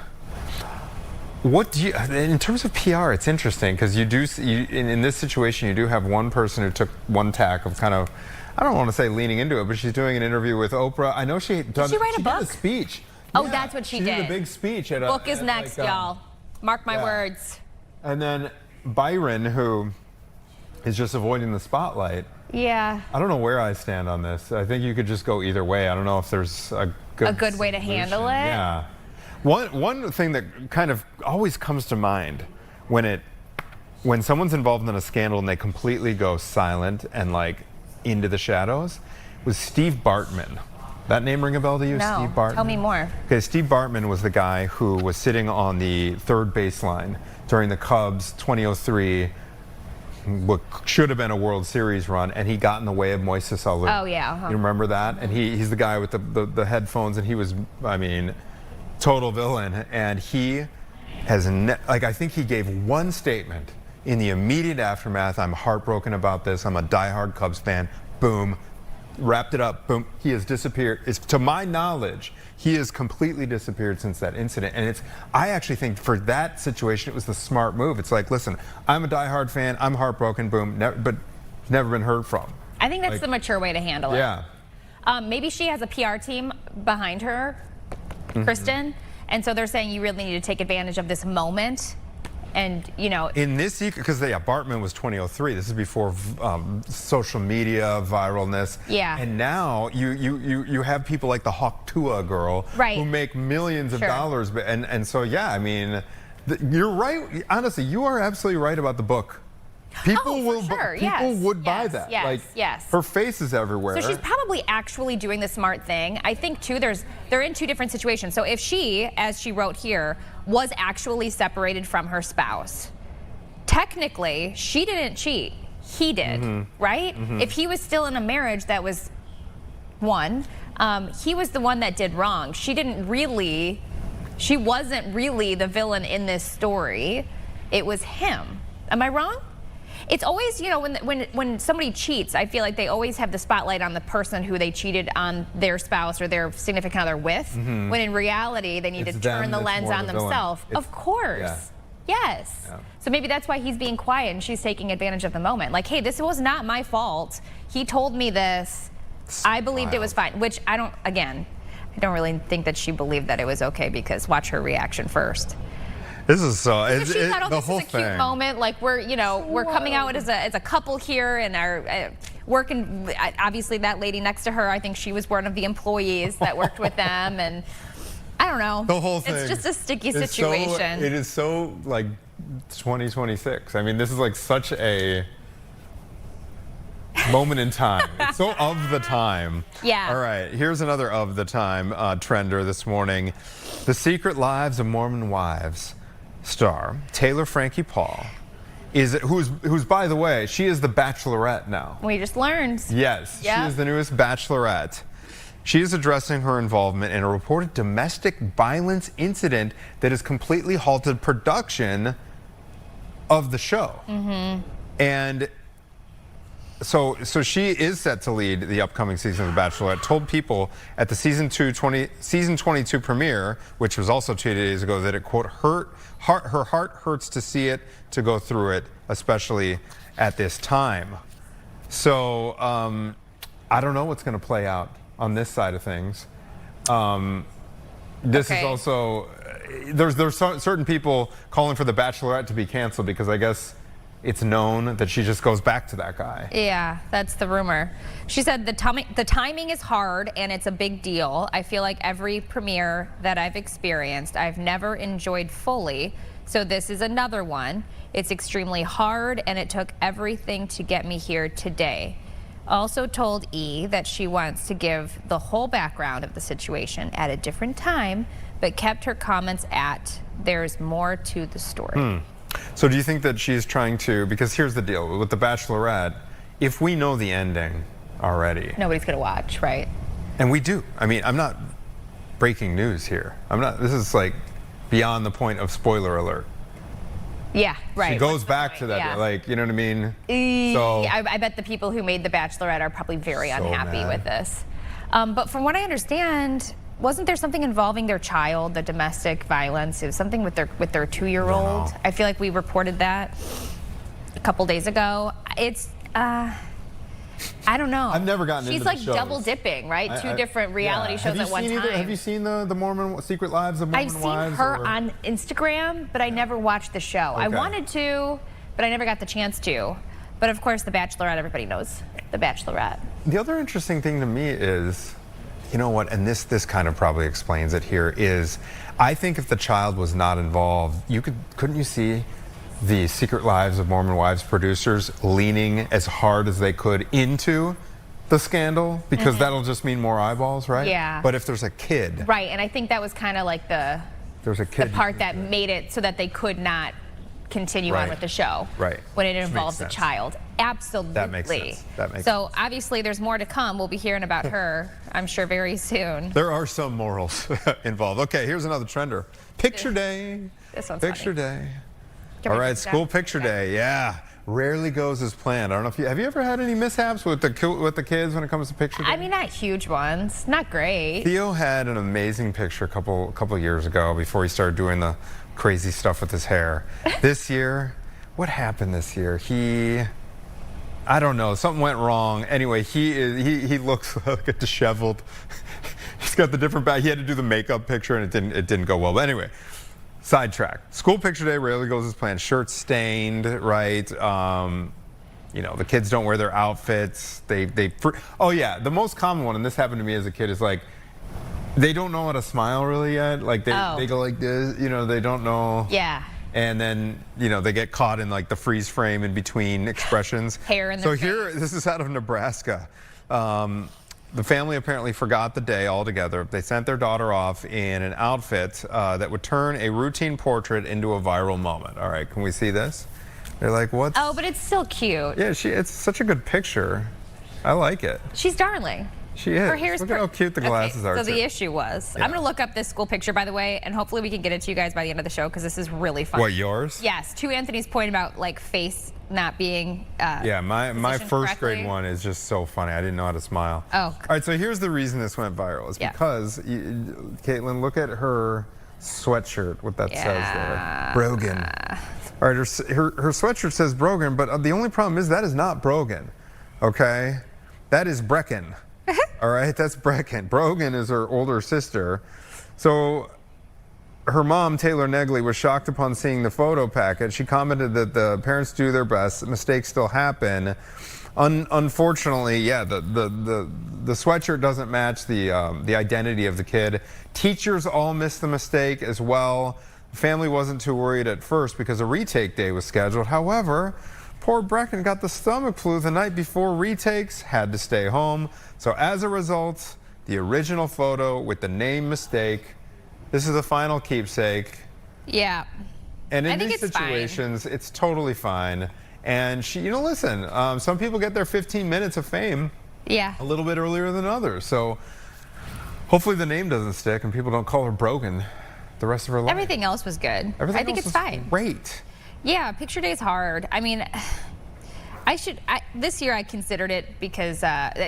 What do you, in terms of PR, it's interesting because in this situation, you do have one person who took one tack of kind of, I don't want to say leaning into it, but she's doing an interview with Oprah. I know she did she write a book? Did a speech. Oh, that's what she did. She did did. a big speech at Book is next, y'all. Mark my words. And then Byron, who is just avoiding the spotlight. Yeah. I don't know where I stand on this. I think you could just go either way. I don't know if there's a good way to handle it. Yeah. One thing that kind of always comes to mind when someone's involved in a scandal and they completely go silent and like into the shadows was Steve Bartman. That name ring a bell to you, No. Steve Bartman? Tell me more. Okay, Steve Bartman was the guy who was sitting on the third baseline during the Cubs 2003, what should have been a World Series run, and he got in the way of Moises Alou. Oh, yeah. Uh-huh. You remember that? And he's the guy with the headphones, and he was, total villain. And he has, I think he gave one statement in the immediate aftermath. I'm heartbroken about this. I'm a diehard Cubs fan. Boom. Wrapped it up. Boom. He has disappeared. To my knowledge, he has completely disappeared since that incident. And I actually think for that situation, it was the smart move. It's like, listen, I'm a diehard fan. I'm heartbroken. Boom. But never been heard from. I think that's the mature way to handle it. Yeah. Maybe she has a PR team behind her, Kristen, and so they're saying you really need to take advantage of this moment And, you know, In this, because the apartment was 2003. This is before social media viralness. Yeah. And now you have people like the Hawk Tua girl, Right. who make millions of Sure. dollars. And so yeah, I mean, you're right. Honestly, you are absolutely right about the book. People Oh, for sure. People Yes. would buy Yes. that. Yes. Like, Yes. her face is everywhere. So she's probably actually doing the smart thing. I think too, they're in two different situations. So if she, as she wrote here, was actually separated from her spouse, technically she didn't cheat. He did, right? If he was still in a marriage that was one, he was the one that did wrong. She wasn't really the villain in this story. It was him. Am I wrong? It's always, you know, when somebody cheats, I feel like they always have the spotlight on the person who they cheated on their spouse or their significant other with, when in reality they need It's to them turn the that's lens more on the villain. themselves. It's- Of course. yeah. Yes. Yeah. So maybe that's why he's being quiet and she's taking advantage of the moment. Like, hey, this was not my fault. He told me this. I believed it was fine, which I don't really think that she believed that it was okay, because watch her reaction first. This is so. If she thought, oh, the this whole is a cute thing. moment, like we're coming out as a couple here and are working. Obviously, that lady next to her, I think she was one of the employees that worked with them, and I don't know. The whole thing. It's just a sticky is situation. It is so like 2026. I mean, this is like such a moment in time. It's so of the time. Yeah. All right. Here's another of the time trender this morning. The Secret Lives of Mormon Wives star Taylor Frankie Paul who's by the way, she is the Bachelorette now. We just learned. Yes, Yep. she is the newest Bachelorette. She is addressing her involvement in a reported domestic violence incident that has completely halted production of the show. And so she is set to lead the upcoming season of The Bachelorette. Told People at the season 22 premiere, which was also 2 days ago, that it, quote, her heart hurts to see it, to go through it, especially at this time. So I don't know what's going to play out on this side of things. This is Okay. also, there's certain people calling for The Bachelorette to be canceled because I guess it's known that she just goes back to that guy. Yeah, that's the rumor. She said the timing is hard and it's a big deal. I feel like every premiere that I've experienced, I've never enjoyed fully. So this is another one. It's extremely hard and it took everything to get me here today. Also told E that she wants to give the whole background of the situation at a different time, but kept her comments at there's more to the story. So do you think that she's trying to, because here's the deal, with The Bachelorette, if we know the ending already, Nobody's gonna watch, right? and we do, I mean, I'm not breaking news here. This is like beyond the point of spoiler alert. Yeah, right. She goes back to that, Yeah. like, you know what I mean? So I bet the people who made The Bachelorette are probably very So unhappy mad. with this. But from what I understand, wasn't there something involving their child, the domestic violence? It was something with their 2-year-old. No. I feel like we reported that a couple days ago. It's I don't know. I've never gotten She's into the like shows. double dipping, right? Two different reality shows Have you at one seen time. Have you seen the Mormon Secret Lives of Mormon I've seen Wives? her or- on Instagram, but I never watched the show. I Okay. wanted to, but I never got the chance to. But of course, The Bachelorette, everybody knows The Bachelorette. The other interesting thing to me is, you know what, and this kind of probably explains it here, is I think if the child was not involved, couldn't you see the Secret Lives of Mormon Wives producers leaning as hard as they could into the scandal? Because that'll just mean more eyeballs, right? Yeah. But if there's a kid, Right, and I think that was kind of like the there's a kid. part that made it so that they could not continue on Right. with the show. Right. When it Which makes involves a sense. child. Absolutely. That makes sense. That makes so obviously there's more to come. We'll be hearing about her, I'm sure, very soon. There are some morals involved. Okay, here's another trender. Picture day. This one's Picture funny. day. Can All we right, just school stop? picture Okay. day. Yeah, rarely goes as planned. I don't know if have you ever had any mishaps with the kids when it comes to picture day? I mean, not huge ones. Not great. Theo had an amazing picture a couple years ago before he started doing the crazy stuff with his hair. This year, what happened this year? I don't know, something went wrong. Anyway, he looks like a disheveled. He's got the different back. He had to do the makeup picture and it didn't go well. But anyway, sidetrack. School picture day rarely goes as planned. Shirts stained, right? You know, the kids don't wear their outfits. Oh yeah, the most common one, and this happened to me as a kid, is like they don't know how to smile really yet. Like they go like this, you know, they don't know. Yeah. And then, you know, they get caught in like the freeze frame in between expressions. Hair in their face. So here, this is out of Nebraska. The family apparently forgot the day altogether. They sent their daughter off in an outfit that would turn a routine portrait into a viral moment. All right, can we see this? They're like, what? Oh, but it's still cute. Yeah, it's such a good picture. I like it. She's darling. She is. Her hair's Look at how cute the glasses are. So too. the issue was, I'm going to look up this school picture, by the way, and hopefully we can get it to you guys by the end of the show because this is really fun. What, yours? Yes, to Anthony's point about like face not being yeah, my positioned first correctly. grade one is just so funny. I didn't know how to smile. Oh. All right, so here's the reason this went viral. It's because, Caitlin, look at her sweatshirt, what that says there. Brogan. All right, her sweatshirt says Brogan, but the only problem is that is not Brogan, okay? That is Brecken. All right, that's Brecken. Brogan is her older sister. So her mom, Taylor Negley, was shocked upon seeing the photo package. She commented that the parents do their best. Mistakes still happen. Unfortunately, yeah, the sweatshirt doesn't match the identity of the kid. Teachers all missed the mistake as well. The family wasn't too worried at first because a retake day was scheduled. However, poor Brecken got the stomach flu the night before retakes, had to stay home. So as a result, the original photo with the name mistake, this is the final keepsake. Yeah. And in I think these it's situations, it's totally fine. And she, you know, listen, some people get their 15 minutes of fame a little bit earlier than others. So hopefully the name doesn't stick and people don't call her Brogan the rest of her life. Everything else was good. Everything I think else it's was fine. Great. Yeah, picture day is hard. I mean, this year I considered it because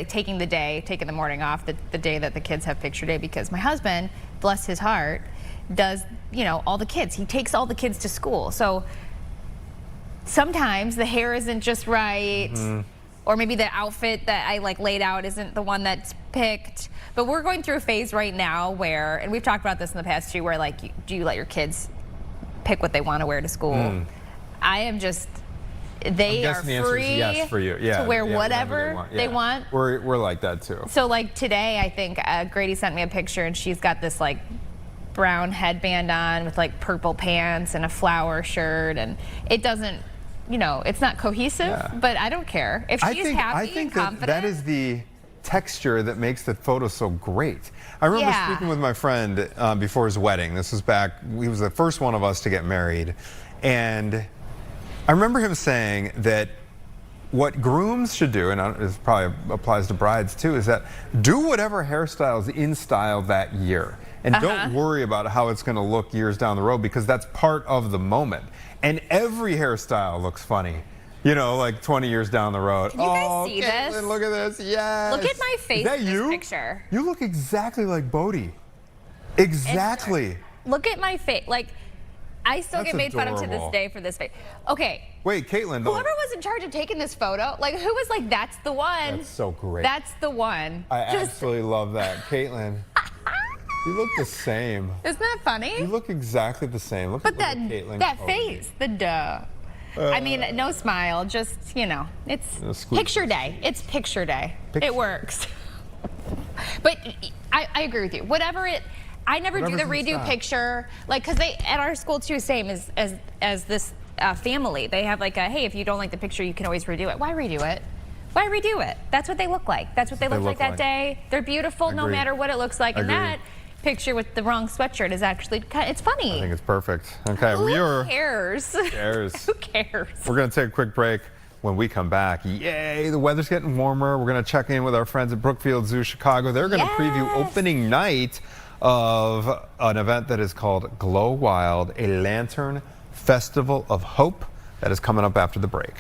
taking the morning off, the day that the kids have picture day, because my husband, bless his heart, does, you know, all the kids. He takes all the kids to school. So sometimes the hair isn't just right, or maybe the outfit that I like laid out isn't the one that's picked. But we're going through a phase right now where, and we've talked about this in the past too, where like, do you let your kids pick what they want to wear to school? I am just, they are free yes for you. to wear whatever they want. We're like that too. So like today, I think Grady sent me a picture and she's got this like brown headband on with like purple pants and a flower shirt, and it doesn't, you know, it's not cohesive, but I don't care. If she's happy and confident. that is the texture that makes the photo so great. I remember speaking with my friend before his wedding. This was back, he was the first one of us to get married. And I remember him saying that what grooms should do, and this probably applies to brides too, is that do whatever hairstyle is in style that year. And don't worry about how it's going to look years down the road, because that's part of the moment. And every hairstyle looks funny, you know, like 20 years down the road. Can you guys see Caitlin, this? Look at this. Yes. Look at my face Is that in this you? picture. You look exactly like Bodhi. Exactly. Look at my face. Like, I still That's get made fun of to this adorable. day for this face. Okay. Wait, Caitlin. Whoever was in charge of taking this photo, like, who was like, that's the one. That's so great. That's the one. I absolutely love that. Caitlin, you look the same. Isn't that funny? You look exactly the same. Look But at Caitlin. that face, the duh. I mean, no smile, just, you know, it's picture day. It's picture day. It works. But I agree with you. I never do the redo picture, like, because they, at our school too, same as this family. They have like a, hey, if you don't like the picture, you can always redo it. Why redo it? Why redo it? That's what they look like. That's what they look like that day. They're beautiful no matter what it looks like. And that picture with the wrong sweatshirt is actually it's funny. I think it's perfect. Okay, Who cares? Who cares? Who cares? We're going to take a quick break. When we come back, yay, the weather's getting warmer. We're going to check in with our friends at Brookfield Zoo, Chicago. They're going to preview opening night of an event that is called Glow Wild, a lantern festival of hope that is coming up after the break.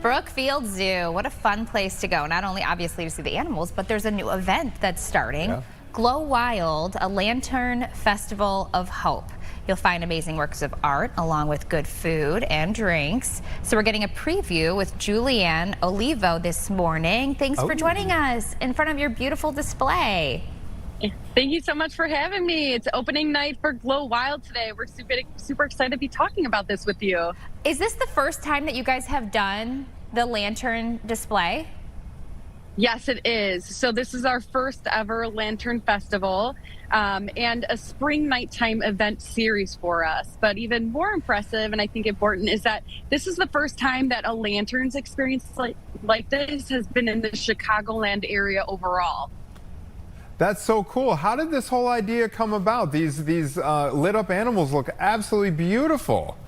Brookfield Zoo. What a fun place to go. Not only obviously to see the animals, but there's a new event that's starting. Yeah. Glow Wild, a lantern festival of hope. You'll find amazing works of art along with good food and drinks. So we're getting a preview with Julianne Olivo this morning. Thanks for joining us in front of your beautiful display. Thank you so much for having me. It's opening night for Glow Wild today. We're super excited to be talking about this with you. Is this the first time that you guys have done the lantern display? Yes, it is. So this is our first ever Lantern Festival and a spring nighttime event series for us. But even more impressive, and I think important, is that this is the first time that a lanterns experience like this has been in the Chicagoland area overall. That's so cool. How did this whole idea come about? These lit up animals look absolutely beautiful.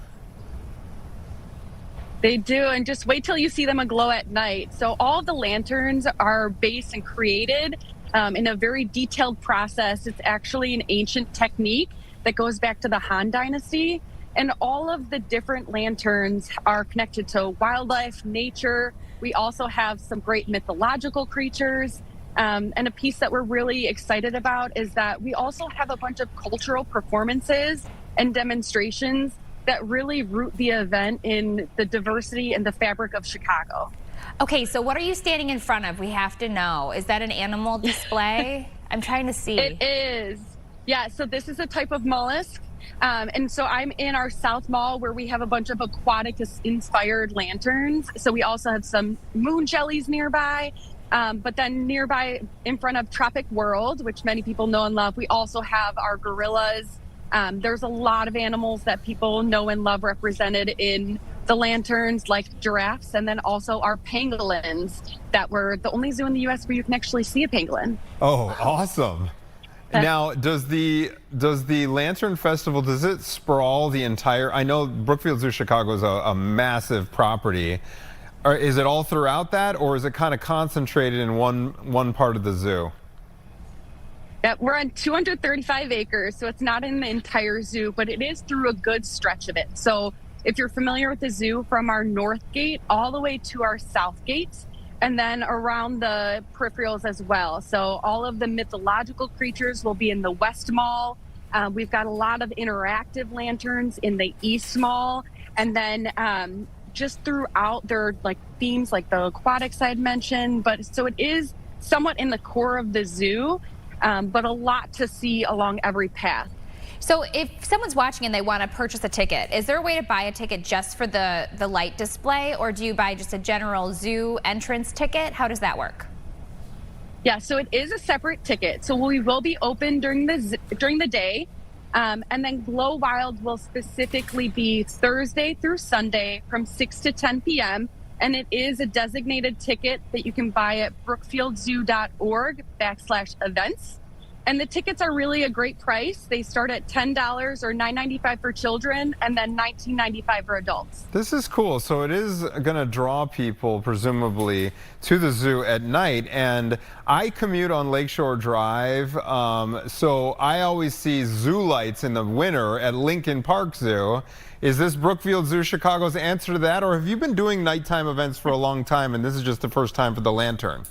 They do, and just wait till you see them aglow at night. So all of the lanterns are based and created in a very detailed process. It's actually an ancient technique that goes back to the Han Dynasty. And all of the different lanterns are connected to wildlife, nature. We also have some great mythological creatures. And a piece that we're really excited about is that we also have a bunch of cultural performances and demonstrations that really root the event in the diversity and the fabric of Chicago. Okay, so what are you standing in front of? We have to know. Is that an animal display? I'm trying to see. It is. Yeah, so this is a type of mollusk. And so I'm in our South Mall where we have a bunch of aquatic inspired lanterns. So we also have some moon jellies nearby. But then nearby in front of Tropic World, which many people know and love, we also have our gorillas. There's a lot of animals that people know and love represented in the lanterns, like giraffes, and then also our pangolins that were the only zoo in the U.S. where you can actually see a pangolin. Oh, awesome. Now, does the Lantern Festival, does it sprawl the entire, I know Brookfield Zoo Chicago is a massive property. Or is it all throughout that, or is it kind of concentrated in one part of the zoo? Yeah, we're on 235 acres, so it's not in the entire zoo, but it is through a good stretch of it. So if you're familiar with the zoo, from our north gate all the way to our south gate, and then around the peripherals as well. So all of the mythological creatures will be in the West Mall. We've got a lot of interactive lanterns in the East Mall, and then just throughout their themes like the aquatics I'd mentioned. But so it is somewhat in the core of the zoo, but a lot to see along every path. So if someone's watching and they want to purchase a ticket, is there a way to buy a ticket just for the light display, or do you buy just a general zoo entrance ticket? How does that work? Yeah, so it is a separate ticket. So we will be open during the day. And then Glow Wild will specifically be Thursday through Sunday from 6 to 10 p.m. And it is a designated ticket that you can buy at brookfieldzoo.org/events. And the tickets are really a great price. They start at $10 or $9.95 for children, and then $19.95 for adults. This is cool. So it is going to draw people, presumably, to the zoo at night. And I commute on Lakeshore Drive, so I always see zoo lights in the winter at Lincoln Park Zoo. Is this Brookfield Zoo Chicago's answer to that, or have you been doing nighttime events for a long time, and this is just the first time for the lantern?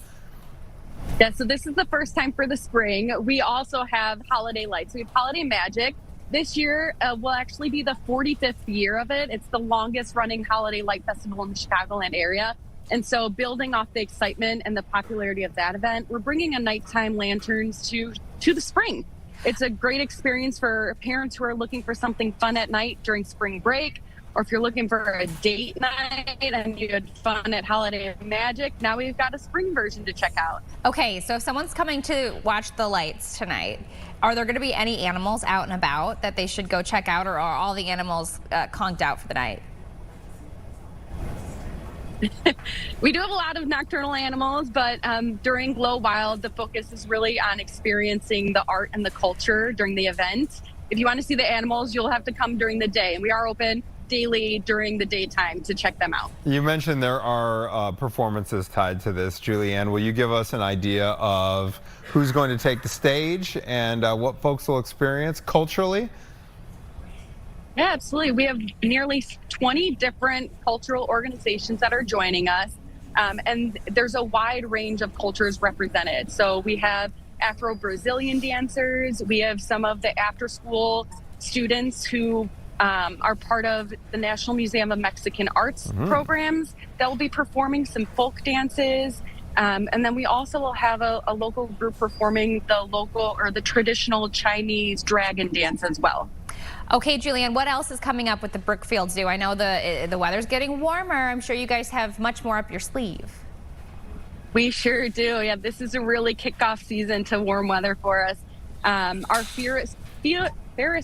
Yeah, so this is the first time for the spring. We also have holiday lights. We have Holiday Magic. This year will actually be the 45th year of it. It's the longest running holiday light festival in the Chicagoland area. And so building off the excitement and the popularity of that event, we're bringing a nighttime lanterns to the spring. It's a great experience for parents who are looking for something fun at night during spring break, or if you're looking for a date night and you had fun at Holiday Magic, now we've got a spring version to check out. Okay, so if someone's coming to watch the lights tonight, are there going to be any animals out and about that they should go check out, or are all the animals conked out for the night? We do have a lot of nocturnal animals, but during Glow Wild, the focus is really on experiencing the art and the culture during the event. If you want to see the animals, you'll have to come during the day, and we are open daily during the daytime to check them out. You mentioned there are performances tied to this. Julianne, will you give us an idea of who's going to take the stage and what folks will experience culturally? Yeah, absolutely. We have nearly 20 different cultural organizations that are joining us. And there's a wide range of cultures represented. So we have Afro-Brazilian dancers. We have some of the after-school students who are part of the National Museum of Mexican Arts programs that will be performing some folk dances. And then we also will have a local group performing the traditional Chinese dragon dance as well. Okay, Julianne, what else is coming up with the Brookfield Zoo? I know the weather's getting warmer. I'm sure you guys have much more up your sleeve. We sure do. Yeah, this is a really kickoff season to warm weather for us. Our Ferris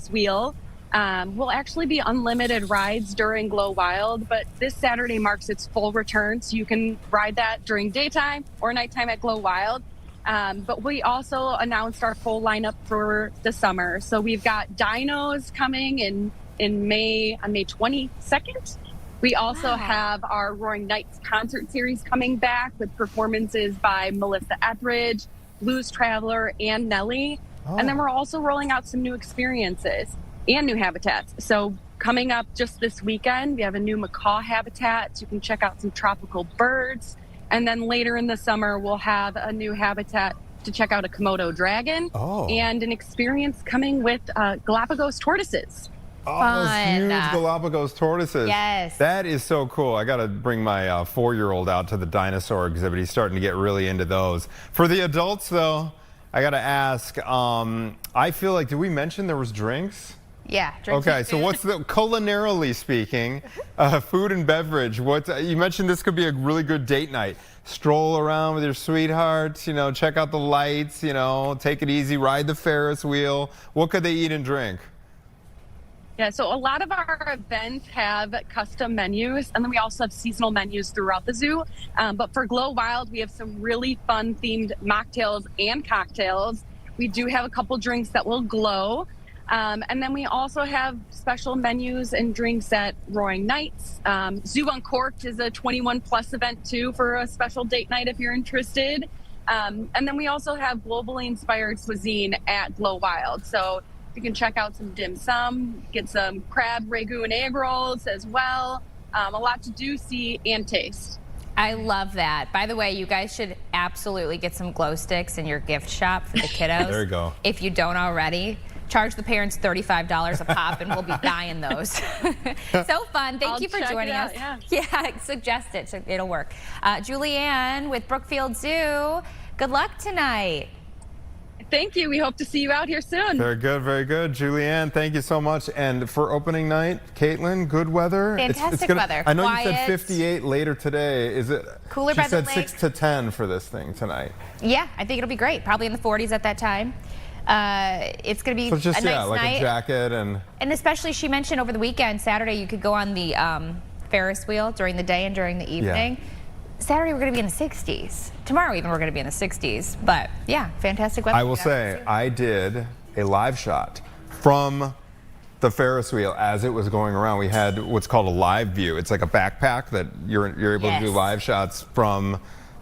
wheel will actually be unlimited rides during Glow Wild, but this Saturday marks its full return, so you can ride that during daytime or nighttime at Glow Wild. But we also announced our full lineup for the summer. So we've got dinos coming in May, on May 22nd. We also have our Roaring Nights concert series coming back with performances by Melissa Etheridge, Blues Traveler, and Nelly. And then we're also rolling out some new experiences and new habitats. So coming up just this weekend, we have a new macaw habitat. So you can check out some tropical birds. And then later in the summer, we'll have a new habitat to check out a Komodo dragon and an experience coming with Galapagos tortoises. Oh, those huge Galapagos tortoises. Yes. That is so cool. I got to bring my 4-year-old out to the dinosaur exhibit. He's starting to get really into those. For the adults, though, I got to ask, I feel like, did we mention there was drinks? Yeah. Drinks. Okay, so what's the, culinarily speaking, food and beverage, you mentioned this could be a really good date night. Stroll around with your sweetheart, check out the lights, take it easy, ride the Ferris wheel. What could they eat and drink? Yeah, so a lot of our events have custom menus, and then we also have seasonal menus throughout the zoo. But for Glow Wild, we have some really fun themed mocktails and cocktails. We do have a couple drinks that will glow. And then we also have special menus and drinks at Roaring Nights. Zoo Uncorked is a 21 plus event too for a special date night if you're interested. And then we also have globally inspired cuisine at Glow Wild. So you can check out some dim sum, get some crab ragu and egg rolls as well. A lot to do, see, and taste. I love that. By the way, you guys should absolutely get some glow sticks in your gift shop for the kiddos. There you go. If you don't already. Charge the parents $35 a pop, and we'll be buying those. So fun. Thank you for joining us. Yeah, suggest it. So it'll work. Julianne with Brookfield Zoo, good luck tonight. Thank you. We hope to see you out here soon. Very good, very good. Julianne, thank you so much. And for opening night, Caitlin, good weather? Fantastic weather. I know Quiet. you said 58 later today. Is it cooler by the lake? She said 6 to 10 for this thing tonight. Yeah, I think it'll be great. Probably in the 40s at that time. It's going to be just, a nice like night. a jacket and especially she mentioned over the weekend, Saturday, you could go on the Ferris wheel during the day and during the evening. Saturday, we're going to be in the 60s. Tomorrow, even, we're going to be in the 60s. But yeah, fantastic weather. I will say, I did a live shot from the Ferris wheel as it was going around. We had what's called a live view. It's like a backpack that you're able to do live shots from,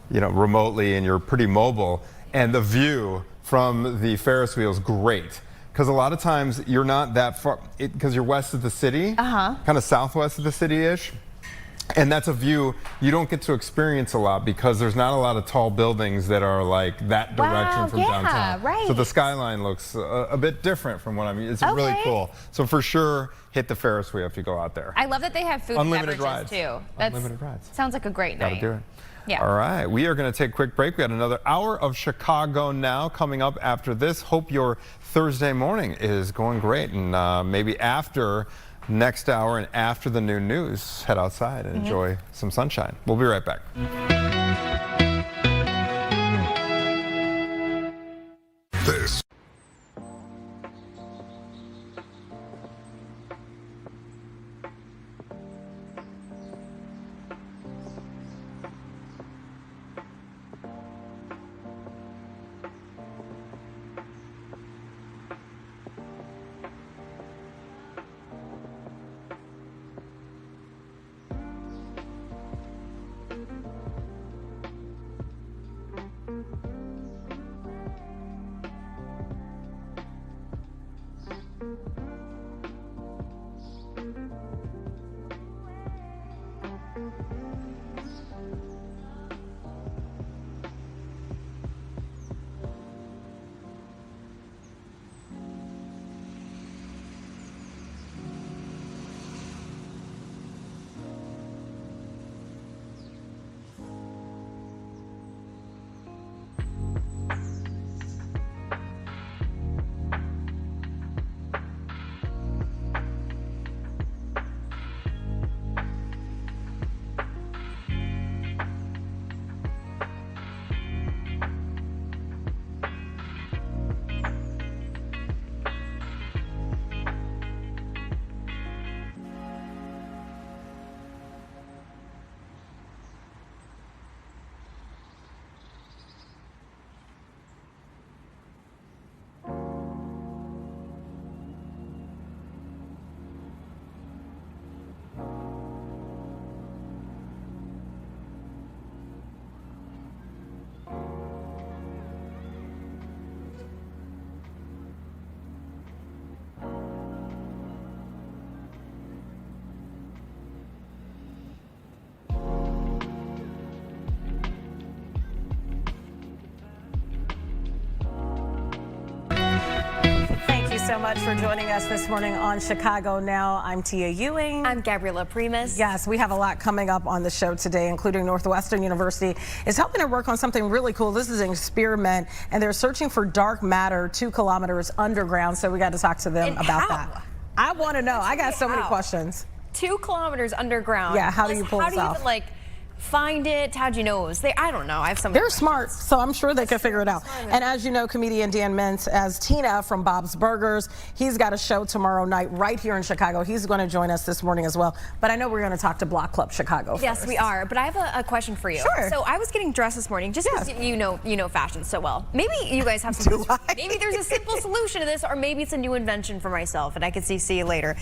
remotely, and you're pretty mobile. And the view from the Ferris wheel is great, because a lot of times you're not that far, because you're west of the city, kind of southwest of the city-ish, and that's a view you don't get to experience a lot because there's not a lot of tall buildings that are like that direction from downtown. Right. So the skyline looks a bit different from what it's really cool. So for sure, hit the Ferris wheel if you go out there. I love that they have food Unlimited and beverages rides. too. Unlimited rides. Sounds like a great night. Gotta do it. Yeah. All right, we are going to take a quick break. We got another hour of Chicago Now coming up after this. Hope your Thursday morning is going great, and maybe after next hour and after the new news, head outside and enjoy some sunshine. We'll be right back. This So much for joining us this morning on Chicago Now. I'm Tia Ewing. I'm Gabriela Primus. Yes, we have a lot coming up on the show today, including Northwestern University is helping to work on something really cool. This is an experiment, and they're searching for dark matter 2 kilometers underground. So we got to talk to them about that. I want to know. I got so many questions. 2 kilometers underground. Yeah, how do you pull this off? How do you even, like, find it? How'd you know it was there? I don't know. I have some. They're smart, so I'm sure they can figure it out. And as you know, comedian Dan Mintz, as Tina from Bob's Burgers, he's got a show tomorrow night right here in Chicago. He's going to join us this morning as well. But I know we're going to talk to Block Club Chicago Yes, first. we are. But I have a question for you. Sure. So I was getting dressed this morning, just because you know fashion so well. Maybe you guys have some. Maybe there's a simple solution to this, or maybe it's a new invention for myself, and I could see you later.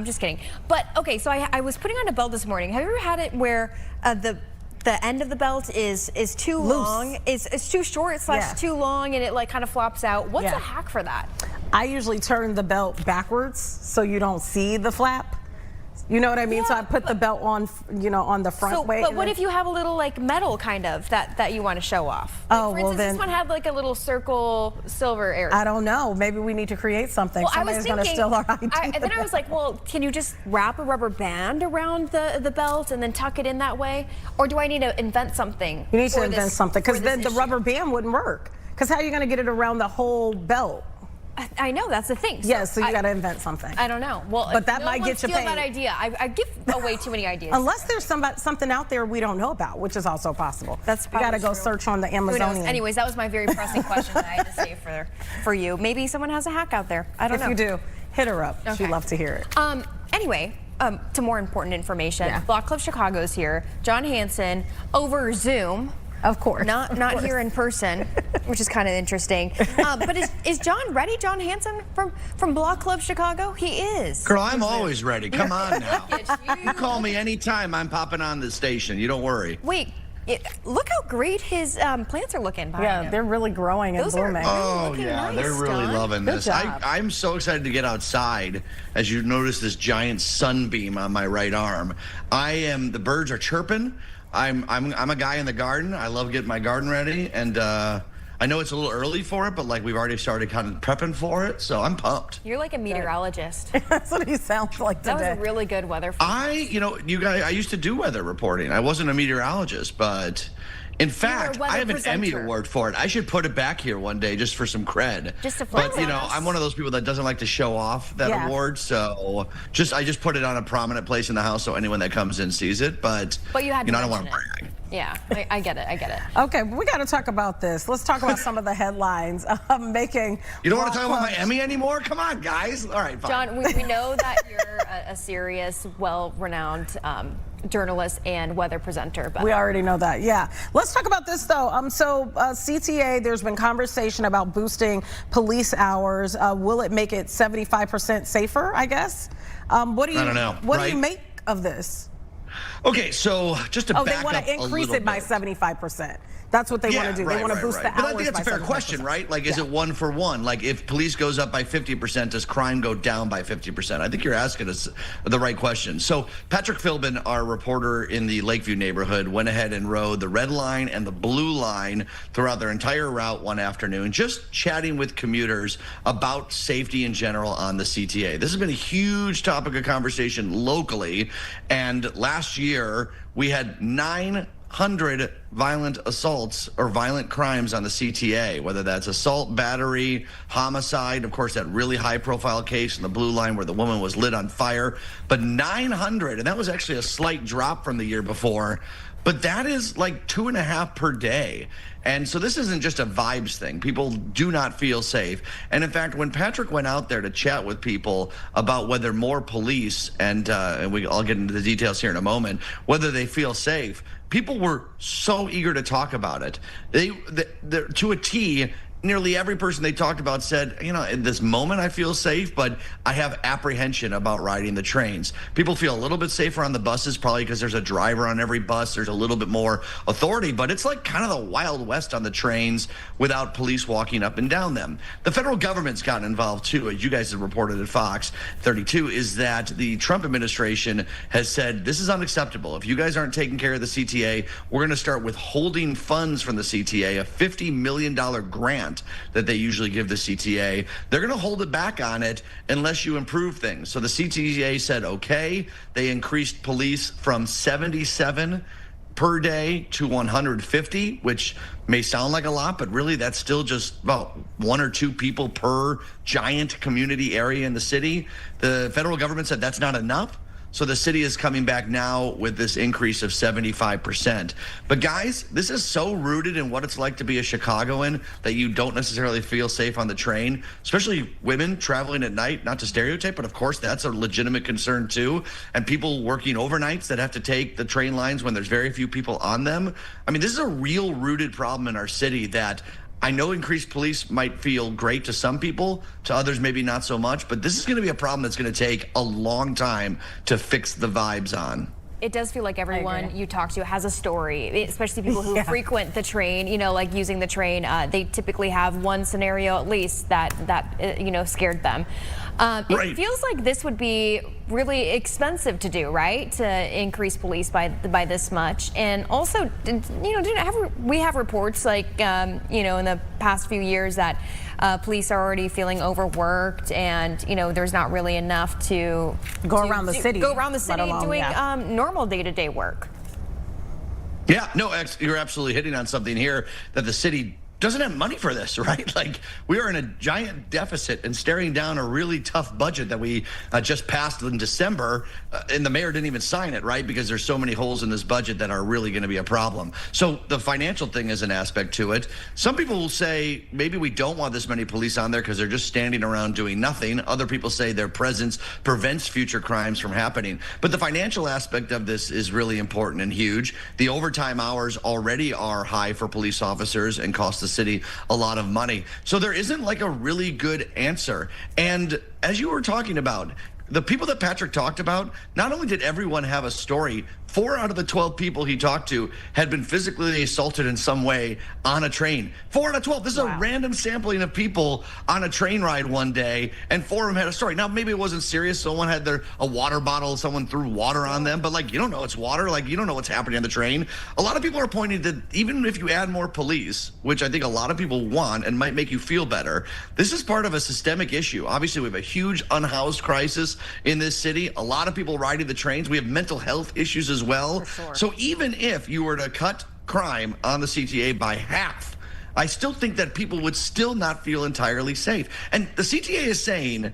Just kidding. But okay, so I was putting on a belt this morning. Have you ever had it where the end of the belt is too long, it's too short / too long, and it like kind of flops out? What's a hack for that? I usually turn the belt backwards so you don't see the flap. You know what I mean? So I put the belt on, on the front way. But what if you have a little like metal kind of that you want to show off? Like, for instance, this one had like a little circle silver area. I don't know. Maybe we need to create something. Well, Somebody's going to steal our idea. And then I was like, well, can you just wrap a rubber band around the belt and then tuck it in that way? Or do I need to invent something? You need to invent something, because then the rubber band wouldn't work. Because how are you going to get it around the whole belt? I know, that's the thing. So you got to invent something. I don't know. Well, but that might get you paid. That idea. I give away too many ideas. Unless there's something out there we don't know about, which is also possible. That's you got to go search on the Amazonian. Anyways, that was my very pressing question that I had to save for you. Maybe someone has a hack out there. I don't know. If you do, hit her up. Okay. She'd love to hear it. Anyway, to more important information. Block Club Chicago's here. John Hanson over Zoom. Of course. Not here in person, which is kind of interesting. But is John ready? John Hanson from Block Club Chicago? He is. Girl, I'm always ready. Come on now. You call me anytime. I'm popping on the station. You don't worry. Wait. Look how great his plants are looking behind him. They're really growing and blooming. Oh, yeah, nice, they're really John. loving this. Good job. I'm so excited to get outside. As you notice this giant sunbeam on my right arm. The birds are chirping. I'm a guy in the garden. I love getting my garden ready, and I know it's a little early for it, but like we've already started kind of prepping for it, so I'm pumped. You're like a meteorologist. That's what he sounds like today. That was a really good weather forecast. You guys, I used to do weather reporting. I wasn't a meteorologist, but in fact, I have an Emmy award for it. I should put it back here one day just for some cred. Just to flex. But I'm one of those people that doesn't like to show off that award, so I just put it on a prominent place in the house so anyone that comes in sees it. But you had to I don't want to mention brag. Yeah, I get it. Okay, we got to talk about this. Let's talk about some of the headlines making. You don't want to talk about my Emmy anymore? Come on, guys. All right, fine. John, we know that you're a serious, well-renowned journalist and weather presenter. But We already know that, yeah. Let's talk about this, though. CTA, there's been conversation about boosting police hours. Will it make it 75% safer, I guess? I don't know. What do you make of this? Okay, so just to back up they want to increase it by 75%. That's what they want to do. They want to boost the hours. But I think that's a fair question, right? Like, is it 1 for 1? Like, if police goes up by 50%, does crime go down by 50%? I think you're asking us the right question. So Patrick Philbin, our reporter in the Lakeview neighborhood, went ahead and rode the red line and the blue line throughout their entire route one afternoon, just chatting with commuters about safety in general on the CTA. This has been a huge topic of conversation locally, and last year we had 900 violent assaults or violent crimes on the CTA, whether that's assault, battery, homicide, of course, that really high-profile case in the blue line where the woman was lit on fire. But 900, and that was actually a slight drop from the year before, but that is like 2.5 per day. And so this isn't just a vibes thing. People do not feel safe. And in fact, when Patrick went out there to chat with people about whether more police, and I'll get into the details here in a moment, whether they feel safe, people were so eager to talk about it. They to a T, nearly every person they talked about said, you know, at this moment I feel safe, but I have apprehension about riding the trains. People feel a little bit safer on the buses, probably because there's a driver on every bus. There's a little bit more authority, but it's like kind of the Wild West on the trains without police walking up and down them. The federal government's gotten involved too, as you guys have reported at Fox 32, is that the Trump administration has said, this is unacceptable. If you guys aren't taking care of the CTA, we're going to start withholding funds from the CTA, a $50 million grant that they usually give the CTA. They're going to hold it back on it unless you improve things. So the CTA said, okay. They increased police from 77 per day to 150, which may sound like a lot, but really that's still just about 1 or 2 people per giant community area in the city. The federal government said that's not enough. So the city is coming back now with this increase of 75%. But guys, this is so rooted in what it's like to be a Chicagoan that you don't necessarily feel safe on the train, especially women traveling at night, not to stereotype, but of course that's a legitimate concern too. And people working overnights that have to take the train lines when there's very few people on them. I mean, this is a real rooted problem in our city that I know increased police might feel great to some people, to others maybe not so much, but this is going to be a problem that's going to take a long time to fix the vibes on. It does feel like everyone you talk to has a story, especially people who frequent the train, you know, like using the train. They typically have one scenario at least that you know, scared them. It feels like this would be really expensive to do, right? To increase police by this much. And also, you know, we have reports like, you know, in the past few years that police are already feeling overworked, and you know, there's not really enough to go around the city doing normal day-to-day work. Yeah, no, you're absolutely hitting on something here, that the city doesn't have money for this, right? Like, we are in a giant deficit and staring down a really tough budget that we just passed in December, and the mayor didn't even sign it, right? Because there's so many holes in this budget that are really going to be a problem. So the financial thing is an aspect to it. Some people will say maybe we don't want this many police on there because they're just standing around doing nothing. Other people say their presence prevents future crimes from happening. But the financial aspect of this is really important and huge. The overtime hours already are high for police officers and cost the city a lot of money. So there isn't like a really good answer. And as you were talking about, the people that Patrick talked about, not only did everyone have a story, 4 out of the 12 people he talked to had been physically assaulted in some way on a train. 4 out of 12. This is a random sampling of people on a train ride one day, and 4 of them had a story. Now, maybe it wasn't serious. Someone had a water bottle, someone threw water on them, but like, you don't know it's water. Like, you don't know what's happening on the train. A lot of people are pointing to, even if you add more police, which I think a lot of people want and might make you feel better, this is part of a systemic issue. Obviously, we have a huge unhoused crisis in this city. A lot of people riding the trains. We have mental health issues as well. So even if you were to cut crime on the CTA by half, I still think that people would still not feel entirely safe. And the CTA is saying,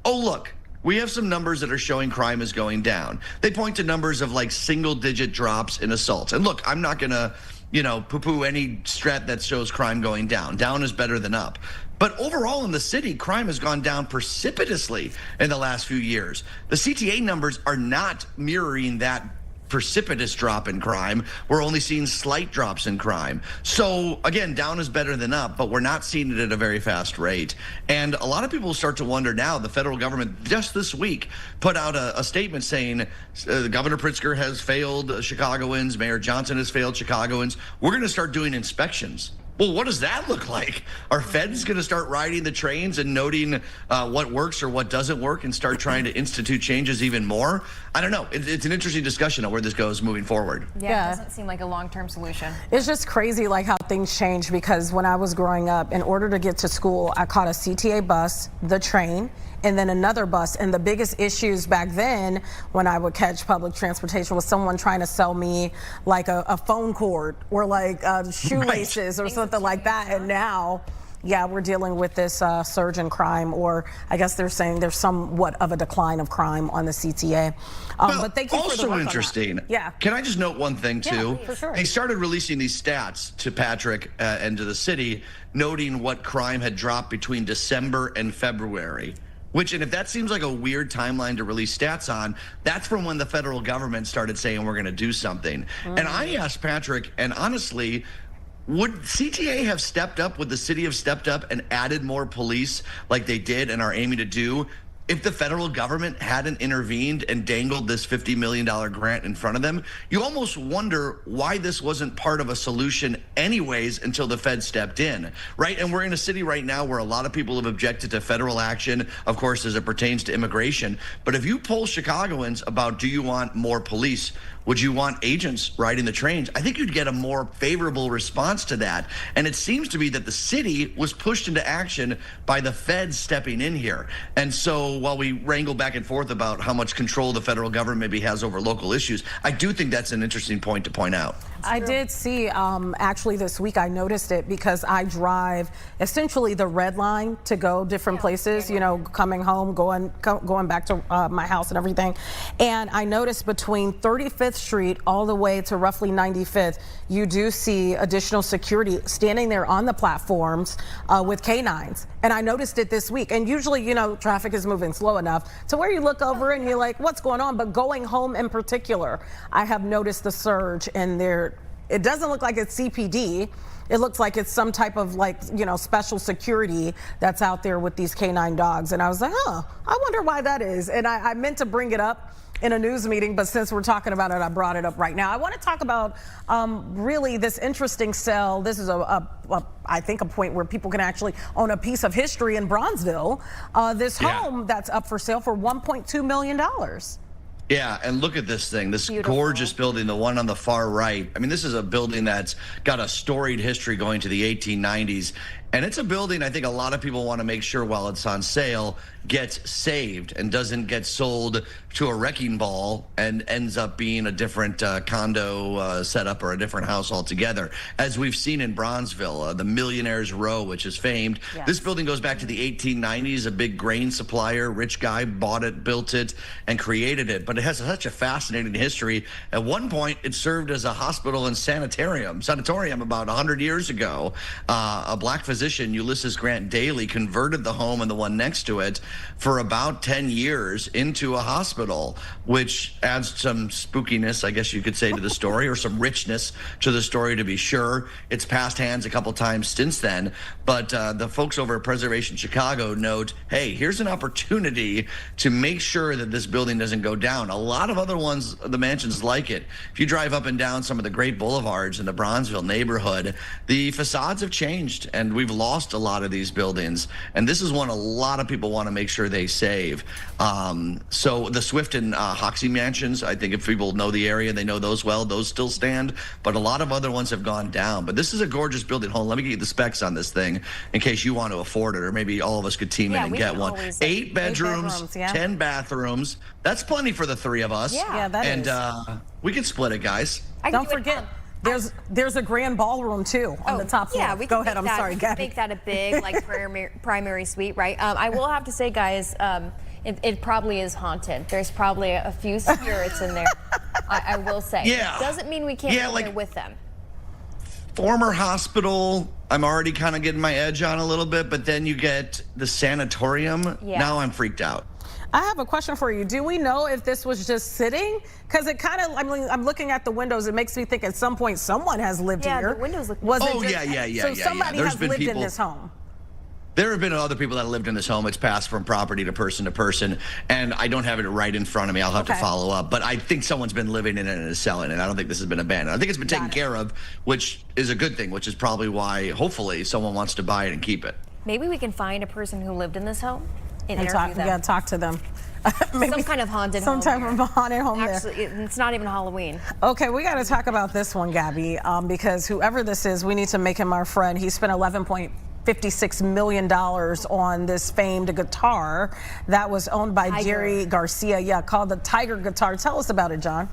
oh, look, we have some numbers that are showing crime is going down. They point to numbers of like single-digit drops in assaults. And look, I'm not going to, you know, poo-poo any strat that shows crime going down. Down is better than up. But overall in the city, crime has gone down precipitously in the last few years. The CTA numbers are not mirroring that precipitous drop in crime. We're only seeing slight drops in crime. So again, down is better than up, but we're not seeing it at a very fast rate. And a lot of people start to wonder now. The federal government just this week put out a statement saying Governor Pritzker has failed Chicagoans, Mayor Johnson has failed Chicagoans. We're going to start doing inspections. Well, what does that look like? Are feds going to start riding the trains and noting what works or what doesn't work and start trying to institute changes even more? I don't know. It's an interesting discussion on where this goes moving forward. Yeah, it doesn't seem like a long-term solution. It's just crazy like how things change, because when I was growing up, in order to get to school, I caught a CTA bus, the train, and then another bus. And the biggest issues back then when I would catch public transportation was someone trying to sell me like a phone cord or like shoelaces or something like that. And now, yeah, we're dealing with this surge in crime, or I guess they're saying there's somewhat of a decline of crime on the CTA. But thank you for the also work interesting. on that. Yeah. Can I just note one thing too? Yeah, for sure. They started releasing these stats to Patrick and to the city, noting what crime had dropped between December and February. And if that seems like a weird timeline to release stats on, that's from when the federal government started saying we're going to do something. And I asked Patrick, and honestly, would CTA have stepped up? Would the city have stepped up and added more police like they did and are aiming to do if the federal government hadn't intervened and dangled this $50 million grant in front of them? You almost wonder why this wasn't part of a solution anyways until the Fed stepped in, right? And we're in a city right now where a lot of people have objected to federal action, of course, as it pertains to immigration. But if you poll Chicagoans about, do you want more police? Would you want agents riding the trains? I think you'd get a more favorable response to that. And it seems to be that the city was pushed into action by the feds stepping in here. And so while we wrangle back and forth about how much control the federal government maybe has over local issues, I do think that's an interesting point to point out. I did see, actually this week I noticed it because I drive essentially the red line to go different places, you know, coming home, going back to my house and everything. And I noticed between 35th Street all the way to roughly 95th, you do see additional security standing there on the platforms with canines. And I noticed it this week. And usually, you know, traffic is moving slow enough to where you look over and you're like, what's going on? But going home in particular, I have noticed the surge in there. It doesn't look like it's CPD. It looks like it's some type of like, you know, special security that's out there with these canine dogs. And I was like, I wonder why that is. And I meant to bring it up in a news meeting, but since we're talking about it, I brought it up right now. I want to talk about really this interesting sale. This is I think a point where people can actually own a piece of history in Bronzeville. This home that's up for sale for $1.2 million. Yeah, and look at this thing, this Beautiful. gorgeous building, the one on the far right. I mean, this is a building that's got a storied history going to the 1890s. And it's a building I think a lot of people want to make sure while it's on sale gets saved and doesn't get sold to a wrecking ball and ends up being a different condo setup or a different house altogether. As we've seen in Bronzeville, the Millionaire's Row, which is famed. Yes. This building goes back to the 1890s. A big grain supplier, rich guy, bought it, built it, and created it. But it has such a fascinating history. At one point, it served as a hospital and sanatorium about 100 years ago. A black physician, Ulysses Grant Daly, converted the home and the one next to it for about 10 years into a hospital, which adds some spookiness, I guess you could say, to the story, or some richness to the story, to be sure. It's passed hands a couple times since then, but the folks over at Preservation Chicago note, hey, here's an opportunity to make sure that this building doesn't go down. A lot of other ones, the mansions like it. If you drive up and down some of the great boulevards in the Bronzeville neighborhood, the facades have changed, and we've lost a lot of these buildings, and this is one a lot of people want to make sure they save. So the Swift and Hoxie mansions, I think if people know the area, they know those well, those still stand, but a lot of other ones have gone down. But this is a gorgeous building. Hold on, let me get you the specs on this thing in case you want to afford it, or maybe all of us could team in and get one. 8 bedrooms, 10 bathrooms. That's plenty for the three of us. Yeah, that is. And we could split it, guys. Don't forget, there's a grand ballroom too on the top floor. Yeah, we Go can ahead. I'm sorry, Gabby. make that a big like primary suite, right? I will have to say, guys, it probably is haunted. There's probably a few spirits in there. I will say. Yeah. Doesn't mean we can't go there with them. Former hospital, I'm already kind of getting my edge on a little bit, but then you get the sanatorium. Yeah. Now I'm freaked out. I have a question for you. Do we know if this was just sitting? Because it kind of, I mean, I'm looking at the windows. It makes me think at some point someone has lived here. Yeah, the windows look. Was it Oh, just, yeah. So somebody There's has been lived in people- this home. There have been other people that have lived in this home. It's passed from property to person, and I don't have it right in front of me. I'll have to Okay. follow up. But I think someone's been living in it and is selling it. I don't think this has been abandoned. I think it's been taken care of, which is a good thing, which is probably why, hopefully, someone wants to buy it and keep it. Maybe we can find a person who lived in this home and And interview we them. got to talk to them. Maybe Some kind of haunted some home. type of haunted home there. Actually, it's not even Halloween. Okay, we got to talk about this one, Gabby, because whoever this is, we need to make him our friend. He spent $11.56 million on this famed guitar that was owned by Tiger. Jerry Garcia. Yeah, called the Tiger guitar. Tell us about it, John.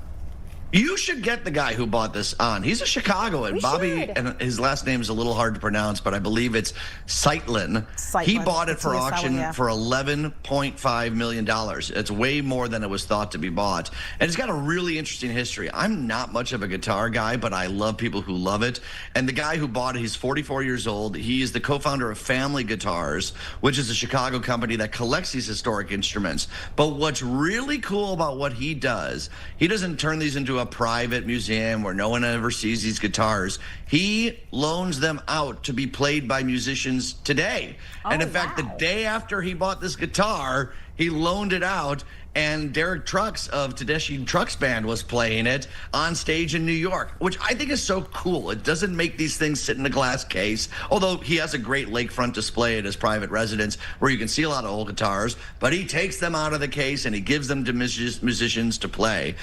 You should get the guy who bought this on. He's a Chicagoan. We Bobby, should. and his last name is a little hard to pronounce, but I believe it's Seitlin. He Seitlin. bought it It's for Lee auction Seitlin, yeah. for $11.5 million. It's way more than it was thought to be bought. And it's got a really interesting history. I'm not much of a guitar guy, but I love people who love it. And the guy who bought it, he's 44 years old. He is the co-founder of Family Guitars, which is a Chicago company that collects these historic instruments. But what's really cool about what he does, he doesn't turn these into a private museum where no one ever sees these guitars. He loans them out to be played by musicians today. And in fact, the day after he bought this guitar, he loaned it out, and Derek Trucks of Tedeschi Trucks Band was playing it on stage in New York, which I think is so cool. It doesn't make these things sit in a glass case, although he has a great lakefront display at his private residence where you can see a lot of old guitars, but he takes them out of the case and he gives them to musicians to play.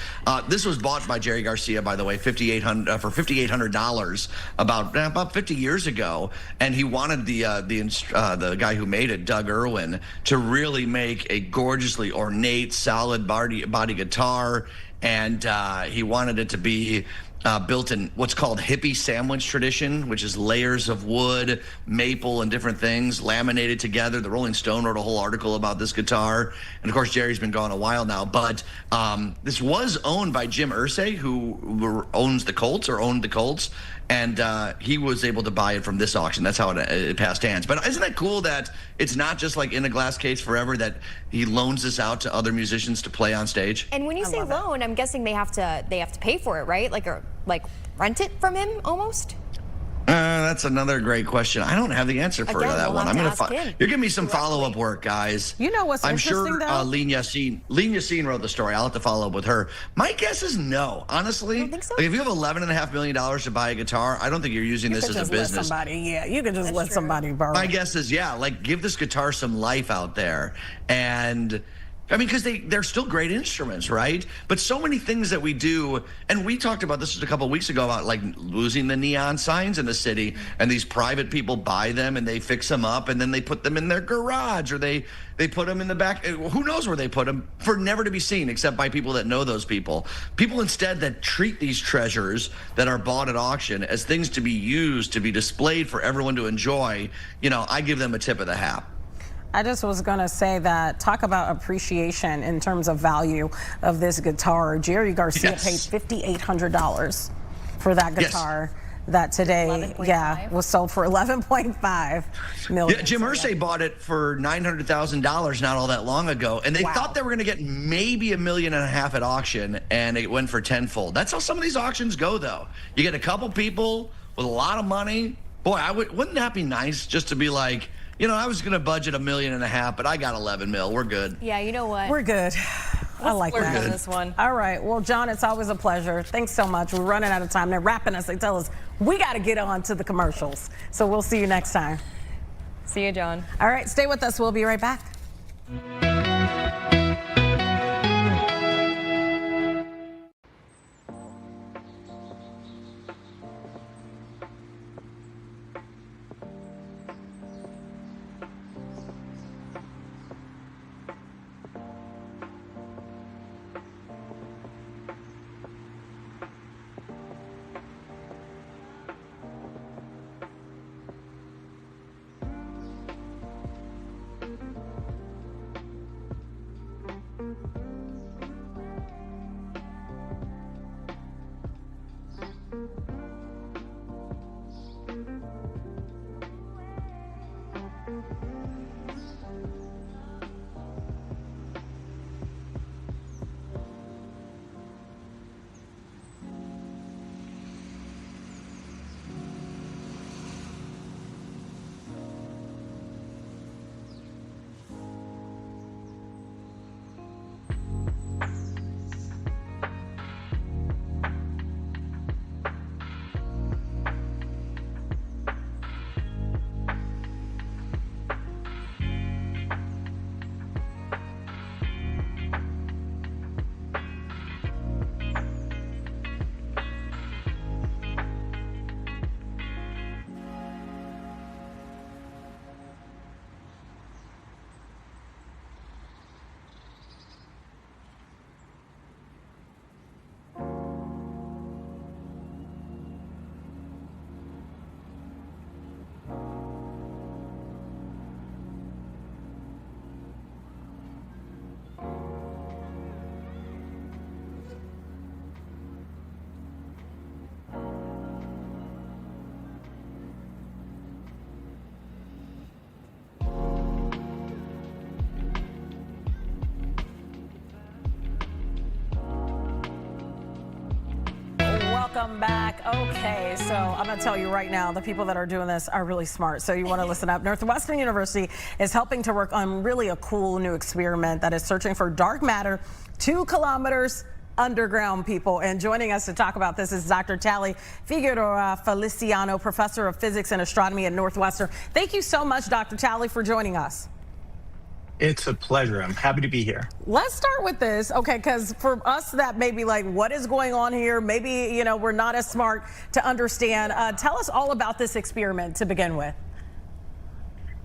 This was bought by Jerry Garcia, by the way, for $5,800 about 50 years ago, and he wanted the guy who made it, Doug Irwin, to really make a gorgeously ornate, solid body guitar, and he wanted it to be built in what's called hippie sandwich tradition, which is layers of wood, maple, and different things laminated together. The Rolling Stone wrote a whole article about this guitar, and of course Jerry's been gone a while now, but this was owned by Jim Irsay, who owned the Colts, and he was able to buy it from this auction. That's how it passed hands. But isn't that cool that it's not just like in a glass case forever, that he loans this out to other musicians to play on stage? And when you say loan, I'm guessing they have to pay for it, right? Like rent it from him almost? That's another great question. I don't have the answer for Again, that we'll one. have I'm to gonna ask him. You're giving me some follow-up work, guys. You know what's I'm interesting, sure though? Lean Yassine wrote the story. I'll have to follow up with her. My guess is no. Honestly, You don't think so? like if you have $11.5 million to buy a guitar, I don't think you're using this You as could a just let business. somebody, you could just let true. somebody borrow. My guess is, yeah, like give this guitar some life out there. And I mean, because they're still great instruments, right? But so many things that we do, and we talked about this just a couple of weeks ago about like losing the neon signs in the city, and these private people buy them and they fix them up and then they put them in their garage, or they put them in the back. Who knows where they put them, for never to be seen except by people that know those people. People instead that treat these treasures that are bought at auction as things to be used, to be displayed for everyone to enjoy, I give them a tip of the hat. I just was going to say that, talk about appreciation in terms of value of this guitar. Jerry Garcia Yes. paid $5,800 for that guitar that today, 11.5? was sold for $11.5 million. Yeah, Jim Irsay bought it for $900,000 not all that long ago, and they Wow. thought they were going to get maybe $1.5 million at auction, and it went for tenfold. That's how some of these auctions go, though. You get a couple people with a lot of money. Boy, wouldn't that be nice just to be like, I was going to budget $1.5 million, but I got 11 mil. We're good. Yeah, you know what? We're good. I like Flirt that. on this one. All right. Well, John, it's always a pleasure. Thanks so much. We're running out of time. They're wrapping us. They tell us we got to get on to the commercials. So we'll see you next time. See you, John. All right. Stay with us. We'll be right back. Welcome back. Okay, so I'm going to tell you right now, the people that are doing this are really smart. So you want to listen up. Northwestern University is helping to work on really a cool new experiment that is searching for dark matter 2 kilometers underground, people. And joining us to talk about this is Dr. Tally Figueroa Feliciano, professor of physics and astronomy at Northwestern. Thank you so much, Dr. Tally, for joining us. It's a pleasure. I'm happy to be here. Let's start with this, okay, because for us that may be like, what is going on here? Maybe, you know, we're not as smart to understand. Tell us all about this experiment to begin with.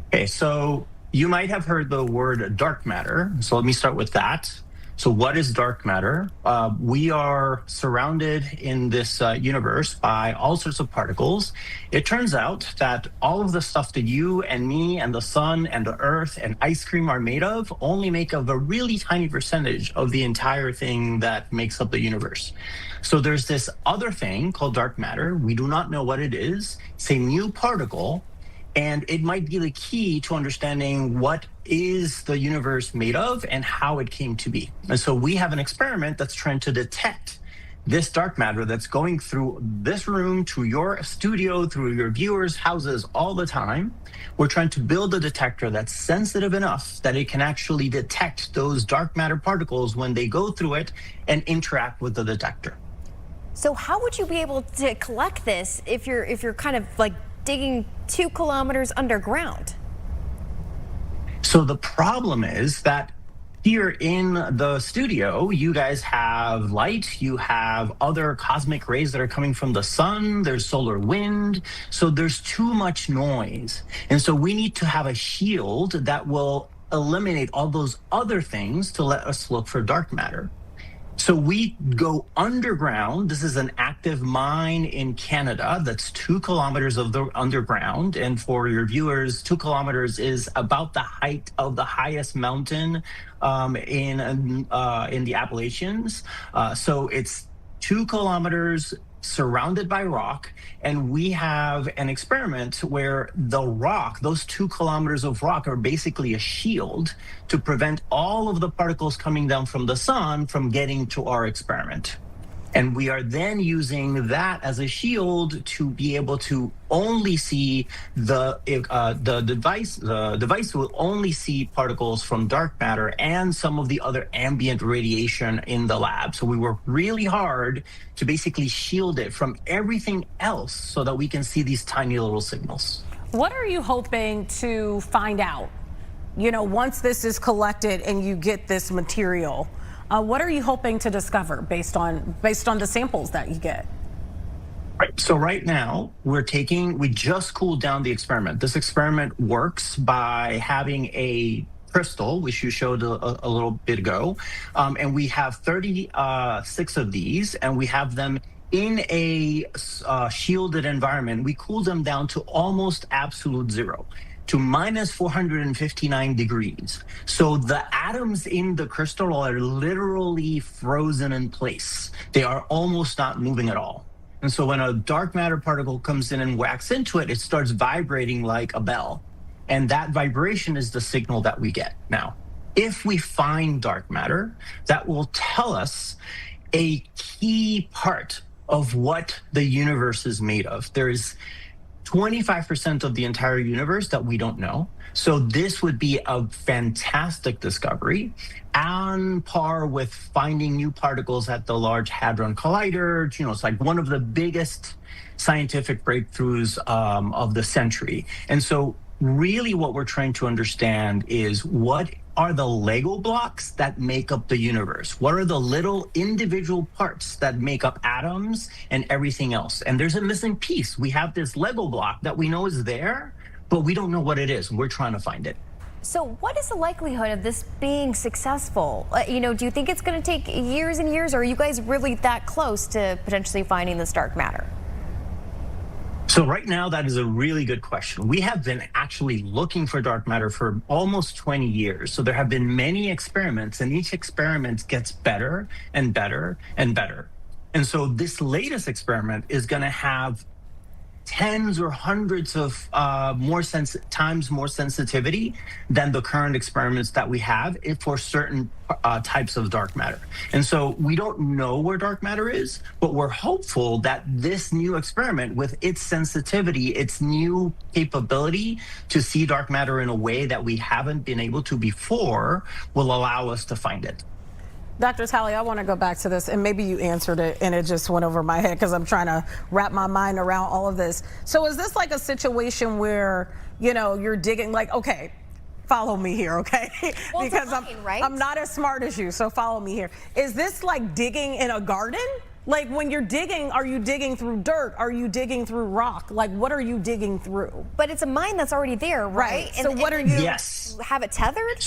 Okay, so you might have heard the word dark matter. So let me start with that. So what is dark matter? We are surrounded in this universe by all sorts of particles. It turns out that all of the stuff that you and me and the sun and the earth and ice cream are made of only make up a really tiny percentage of the entire thing that makes up the universe. So there's this other thing called dark matter. We do not know what it is. It's a new particle, and it might be the key to understanding what is the universe made of and how it came to be. And so we have an experiment that's trying to detect this dark matter that's going through this room, to your studio, through your viewers' houses all the time. We're trying to build a detector that's sensitive enough that it can actually detect those dark matter particles when they go through it and interact with the detector. So how would you be able to collect this if you're kind of like digging 2 kilometers underground? So the problem is that here in the studio, you guys have light, you have other cosmic rays that are coming from the sun, there's solar wind, so there's too much noise. And so we need to have a shield that will eliminate all those other things to let us look for dark matter. So we go underground. This is an active mine in Canada that's 2 kilometers of the underground. And for your viewers, 2 kilometers is about the height of the highest mountain in the Appalachians. So it's 2 kilometers surrounded by rock, and we have an experiment where the rock, those 2 kilometers of rock, are basically a shield to prevent all of the particles coming down from the sun from getting to our experiment. And we are then using that as a shield to be able to only see the device. The device will only see particles from dark matter and some of the other ambient radiation in the lab. So we work really hard to basically shield it from everything else so that we can see these tiny little signals. What are you hoping to find out? You know, once this is collected and you get this material, what are you hoping to discover based on the samples that you get? Right. So right now we just cooled down the experiment. This experiment works by having a crystal, which you showed a little bit ago, and we have 36 of these, and we have them in a shielded environment. We cool them down to almost absolute zero, to minus 459 degrees. So the atoms in the crystal are literally frozen in place. They are almost not moving at all. And so when a dark matter particle comes in and whacks into it, it starts vibrating like a bell. And that vibration is the signal that we get. Now, if we find dark matter, that will tell us a key part of what the universe is made of. There's 25% of the entire universe that we don't know. So this would be a fantastic discovery, on par with finding new particles at the Large Hadron Collider. You know, it's like one of the biggest scientific breakthroughs of the century. And so really what we're trying to understand is, what are the Lego blocks that make up the universe? What are the little individual parts that make up atoms and everything else? And there's a missing piece. We have this Lego block that we know is there, but we don't know what it is. We're trying to find it. So what is the likelihood of this being successful? You know, do you think it's going to take years and years, or are you guys really that close to potentially finding this dark matter? So right now, that is a really good question. We have been actually looking for dark matter for almost 20 years. So there have been many experiments, and each experiment gets better and better and better. And so this latest experiment is going to have tens or hundreds of times more sensitivity than the current experiments that we have for certain types of dark matter. And so we don't know where dark matter is, but we're hopeful that this new experiment, with its sensitivity, its new capability to see dark matter in a way that we haven't been able to before, will allow us to find it. Dr. Talley, I want to go back to this, and maybe you answered it and it just went over my head because I'm trying to wrap my mind around all of this. So is this like a situation where, you know, you're digging, like, okay, follow me here, okay? Well, because right? I'm not as smart as you, so follow me here. Is this like digging in a garden? Like when you're digging, are you digging through dirt? Are you digging through rock? Like what are you digging through? But it's a mine that's already there, right? So what are you? Yes. Have it tethered?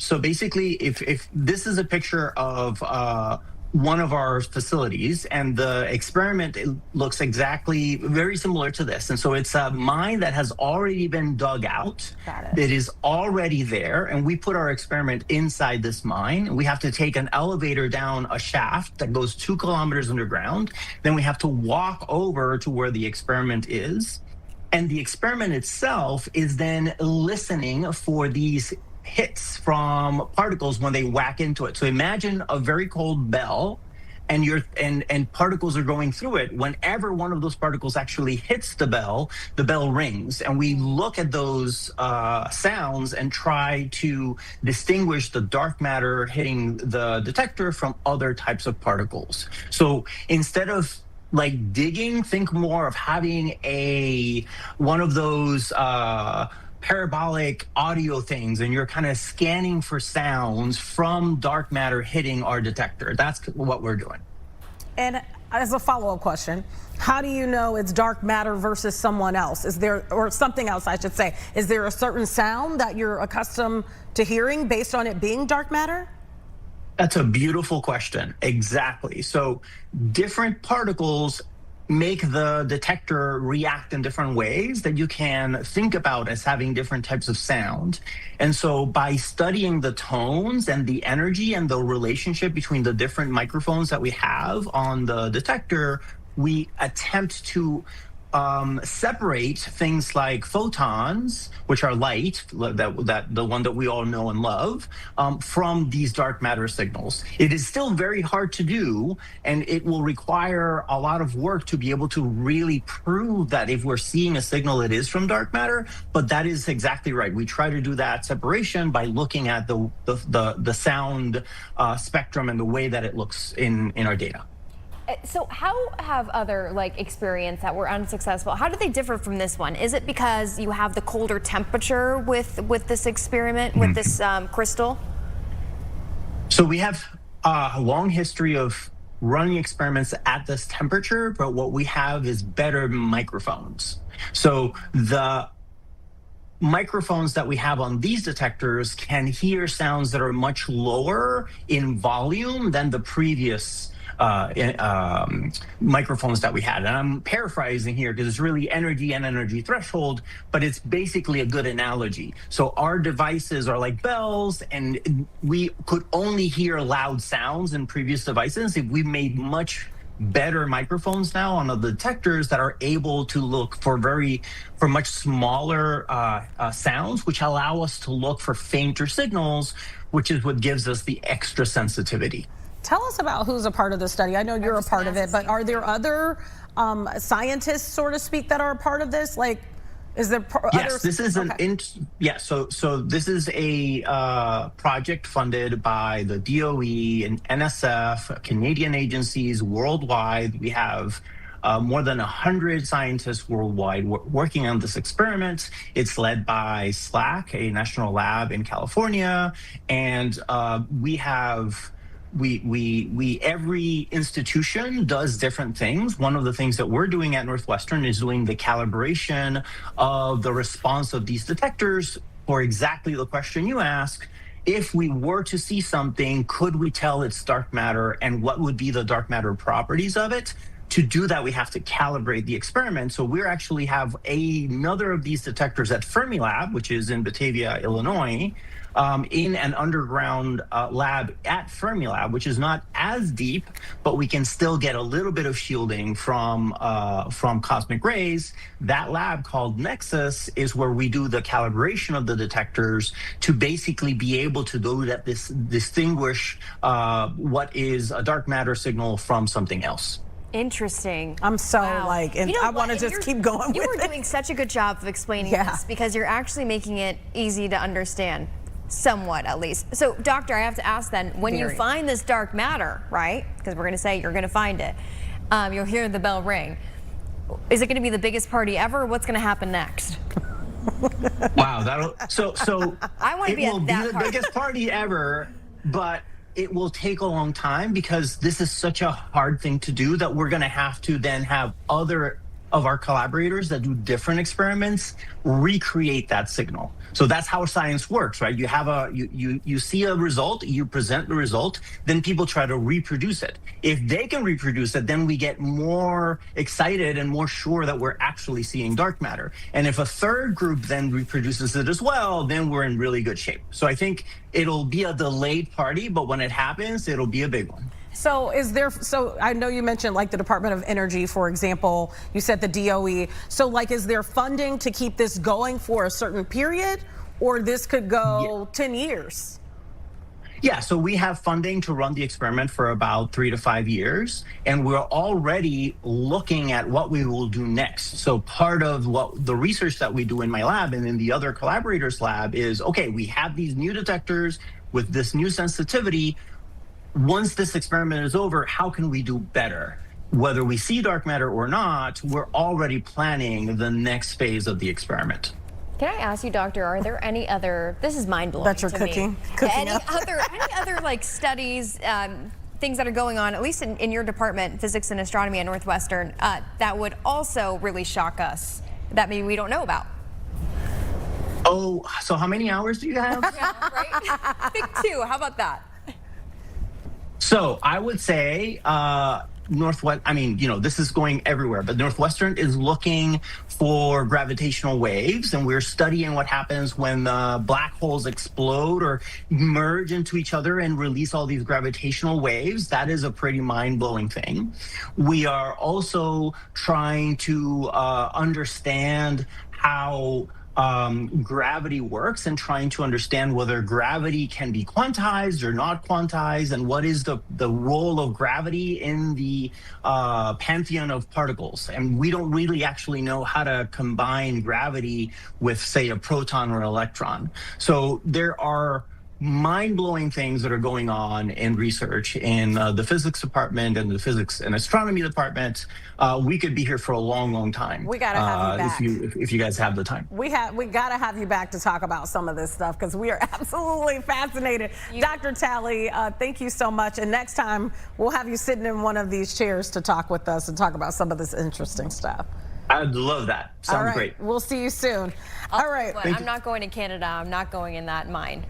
So basically, if this is a picture of one of our facilities, and the experiment looks very similar to this. And so it's a mine that has already been dug out. Got it. It is already there, and we put our experiment inside this mine. We have to take an elevator down a shaft that goes 2 kilometers underground. Then we have to walk over to where the experiment is. And the experiment itself is then listening for these hits from particles when they whack into it. So imagine a very cold bell, and particles are going through it. Whenever one of those particles actually hits the bell rings, and we look at those sounds and try to distinguish the dark matter hitting the detector from other types of particles. So instead of like digging, think more of having one of those parabolic audio things, and you're kind of scanning for sounds from dark matter hitting our detector. That's what we're doing. And as a follow-up question, how do you know it's dark matter versus someone else? Is there, or something else I should say, is there a certain sound that you're accustomed to hearing based on it being dark matter? That's a beautiful question. Exactly. So different particles make the detector react in different ways that you can think about as having different types of sound. And so by studying the tones and the energy and the relationship between the different microphones that we have on the detector, we attempt to separate things like photons, which are light, that the one that we all know and love, from these dark matter signals. It is still very hard to do, and it will require a lot of work to be able to really prove that if we're seeing a signal, it is from dark matter. But that is exactly right. We try to do that separation by looking at the sound spectrum and the way that it looks in our data. So how have other experiments that were unsuccessful, how do they differ from this one? Is it because you have the colder temperature with this experiment, with this crystal? So we have a long history of running experiments at this temperature, but what we have is better microphones. So the microphones that we have on these detectors can hear sounds that are much lower in volume than the previous microphones that we had. And I'm paraphrasing here because it's really energy and energy threshold, but it's basically a good analogy. So our devices are like bells, and we could only hear loud sounds in previous devices. If we made much better microphones now on the detectors that are able to look for much smaller sounds, which allow us to look for fainter signals, which is what gives us the extra sensitivity. Tell us about who's a part of the study. I know you're a part of it, but are there other scientists, so to speak, that are a part of this? Like, is there Yes, this is so this is a project funded by the DOE and NSF, Canadian agencies worldwide. We have more than 100 scientists worldwide working on this experiment. It's led by SLAC, a national lab in California, and we have every institution does different things. One of the things that we're doing at Northwestern is doing the calibration of the response of these detectors for exactly the question you ask. If we were to see something, could we tell it's dark matter, and what would be the dark matter properties of it? To do that, we have to calibrate the experiment. So we actually have another of these detectors at Fermilab, which is in Batavia, Illinois, in an underground lab at Fermilab, which is not as deep, but we can still get a little bit of shielding from cosmic rays. That lab called Nexus is where we do the calibration of the detectors to basically be able to distinguish what is a dark matter signal from something else. Interesting. I'm so and I want to just keep going You with were it. doing such a good job of explaining this because you're actually making it easy to understand, somewhat at least. So, doctor, I have to ask then, when you find this dark matter, right? Because we're going to say you're going to find it. You'll hear the bell ring. Is it going to be the biggest party ever? What's going to happen next? Wow, so I want to be at that the biggest party ever, but it will take a long time because this is such a hard thing to do that we're going to have to then have other of our collaborators that do different experiments recreate that signal. So that's how science works, right? You have you see a result, you present the result, then people try to reproduce it. If they can reproduce it, then we get more excited and more sure that we're actually seeing dark matter. And if a third group then reproduces it as well, then we're in really good shape. So I think it'll be a delayed party, but when it happens, it'll be a big one. So I know you mentioned like the Department of Energy, for example, you said the DOE. So is there funding to keep this going for a certain period, or this could go 10 years? Yeah, so we have funding to run the experiment for about 3 to 5 years, and we're already looking at what we will do next. So part of what the research that we do in my lab and in the other collaborators' lab is, okay, we have these new detectors with this new sensitivity. Once this experiment is over, how can we do better? Whether we see dark matter or not, we're already planning the next phase of the experiment. Can I ask you, doctor, are there any other, this is mind-blowing that you're to cooking me. Any up? other like studies, things that are going on, at least in your department, physics and astronomy at Northwestern, that would also really shock us, that maybe we don't know about? Oh, so how many hours do you have? Yeah, right? Pick 2, how about that? So I would say this is going everywhere, but Northwestern is looking for gravitational waves, and we're studying what happens when black holes explode or merge into each other and release all these gravitational waves. That is a pretty mind-blowing thing. We are also trying to understand how gravity works and trying to understand whether gravity can be quantized or not quantized, and what is the role of gravity in the pantheon of particles. And we don't really actually know how to combine gravity with, say, a proton or an electron. So there are mind-blowing things that are going on in research in the physics department and the physics and astronomy department. We could be here for a long, long time. We gotta have you back if you guys have the time. We gotta have you back to talk about some of this stuff because we are absolutely fascinated. Dr. Talley, thank you so much. And next time we'll have you sitting in one of these chairs to talk with us and talk about some of this interesting stuff. I'd love that. Sounds great. We'll see you soon. All right. I'm not going to Canada. I'm not going in that mine.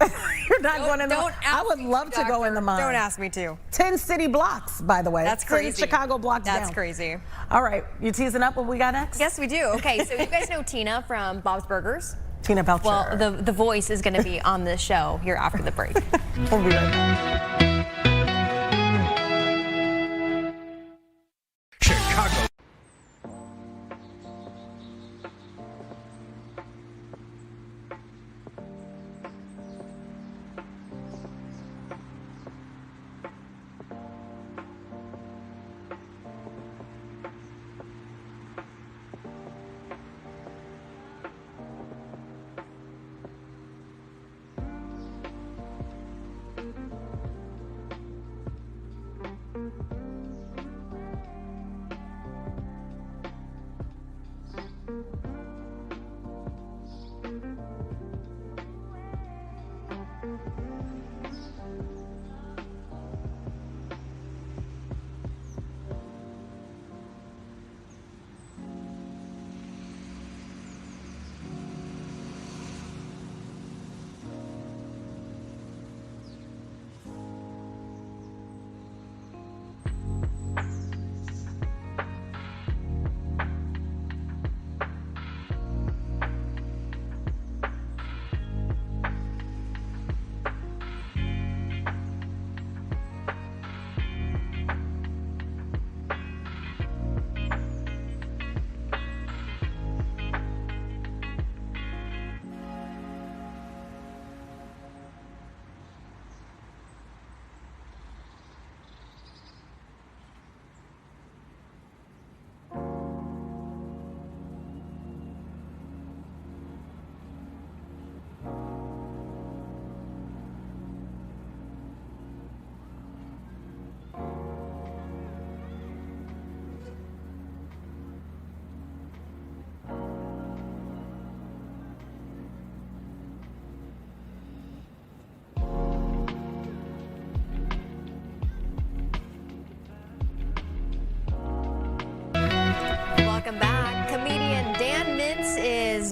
You're not going in the mine? I would love to go in the mine. Don't ask me to. 10 city blocks, by the way. That's crazy. 10 Chicago blocks down. That's crazy. All right. You teasing up what we got next? Yes, we do. Okay, so you guys know Tina from Bob's Burgers? Tina Belcher. Well, the voice is going to be on this show here after the break. We'll be right back. Chicago.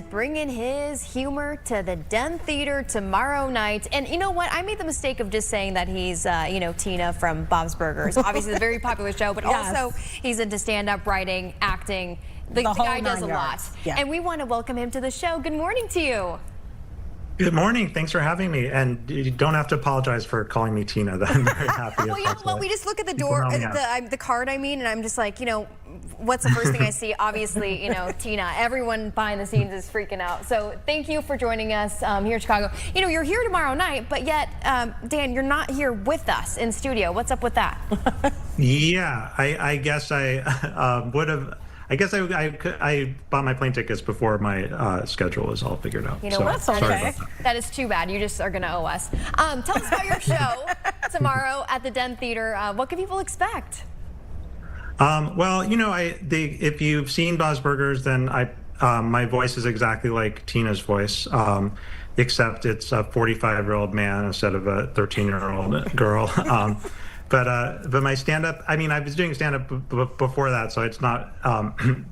bringing his humor to the Den Theater tomorrow night. And you know what? I made the mistake of just saying that he's, Tina from Bob's Burgers. Obviously, a very popular show, but also he's into stand-up, writing, acting. The guy does a lot. Yeah. And we want to welcome him to the show. Good morning to you. Good morning. Thanks for having me. And you don't have to apologize for calling me Tina. I'm very happy. Well, we just look at the door, the card, and I'm just like, what's the first thing I see? Obviously, Tina. Everyone behind the scenes is freaking out. So thank you for joining us here in Chicago. You're here tomorrow night, but yet, Dan, you're not here with us in studio. What's up with that? Yeah, I guess I would have. I guess I bought my plane tickets before my schedule was all figured out. You know what? That's okay. That is too bad. You just are going to owe us. Tell us about your show tomorrow at the Den Theater. What can people expect? Well, if you've seen Bob's Burgers, then my voice is exactly like Tina's voice, except it's a 45-year-old man instead of a 13-year-old girl. But my stand-up, I was doing stand-up before that, so it's not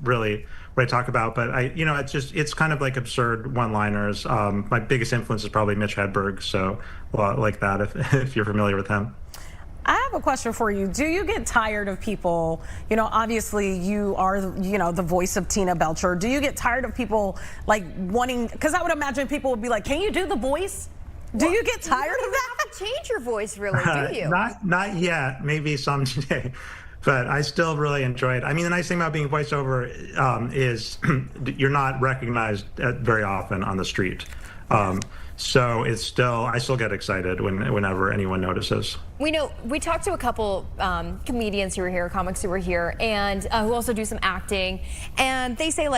really what I talk about. But it's kind of like absurd one-liners. My biggest influence is probably Mitch Hedberg, so like that, if you're familiar with him. I have a question for you. Do you get tired of people, obviously you are, the voice of Tina Belcher. Do you get tired of people like wanting, because I would imagine people would be like, can you do the voice? Do you get tired of that? You have to change your voice, really, do you? Not yet. Maybe someday. But I still really enjoy it. The nice thing about being voiceover is you're not recognized very often on the street. So I still get excited whenever anyone notices. We talked to a couple comedians who were here, comics who were here, and who also do some acting. And they say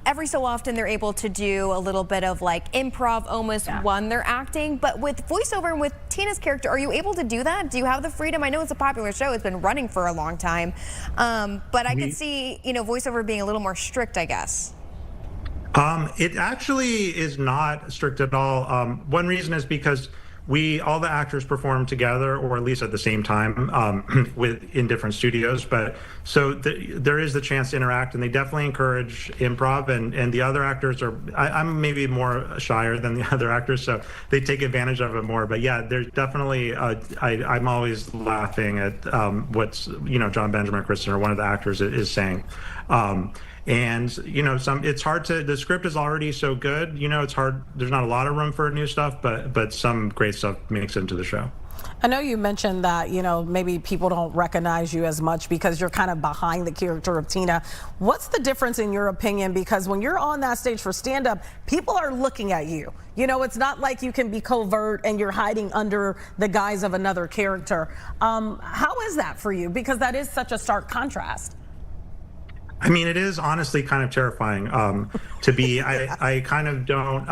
every so often they're able to do a little bit of improv almost when they're acting. But with voiceover and with Tina's character, are you able to do that? Do you have the freedom? I know it's a popular show. It's been running for a long time. But I could see, voiceover being a little more strict, I guess. It actually is not strict at all. One reason is because all the actors perform together, or at least at the same time, in different studios. But so there is the chance to interact, and they definitely encourage improv. And the other actors I'm maybe more shyer than the other actors, so they take advantage of it more. But yeah, there's definitely. I'm always laughing at what's John Benjamin Kristen, or one of the actors, is saying. And it's hard to. The script is already so good. It's hard. There's not a lot of room for new stuff, but some great stuff makes it into the show. I know you mentioned that maybe people don't recognize you as much because you're kind of behind the character of Tina. What's the difference in your opinion? Because when you're on that stage for stand-up, people are looking at you. It's not like you can be covert and you're hiding under the guise of another character. How is that for you? Because that is such a stark contrast. It is honestly kind of terrifying to be. I kind of don't.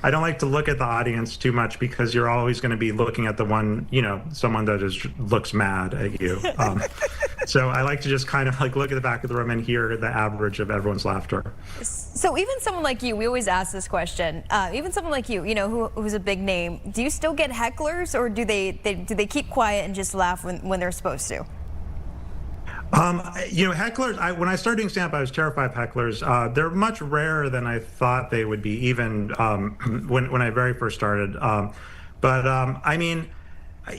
I don't like to look at the audience too much because you're always going to be looking at the one, someone that looks mad at you. So I like to just kind of look at the back of the room and hear the average of everyone's laughter. So even someone like you, we always ask this question. Even someone like you, who's a big name, do you still get hecklers, or do they keep quiet and just laugh when they're supposed to? Hecklers, when I started doing stand-up, I was terrified of hecklers. They're much rarer than I thought they would be, even when I very first started.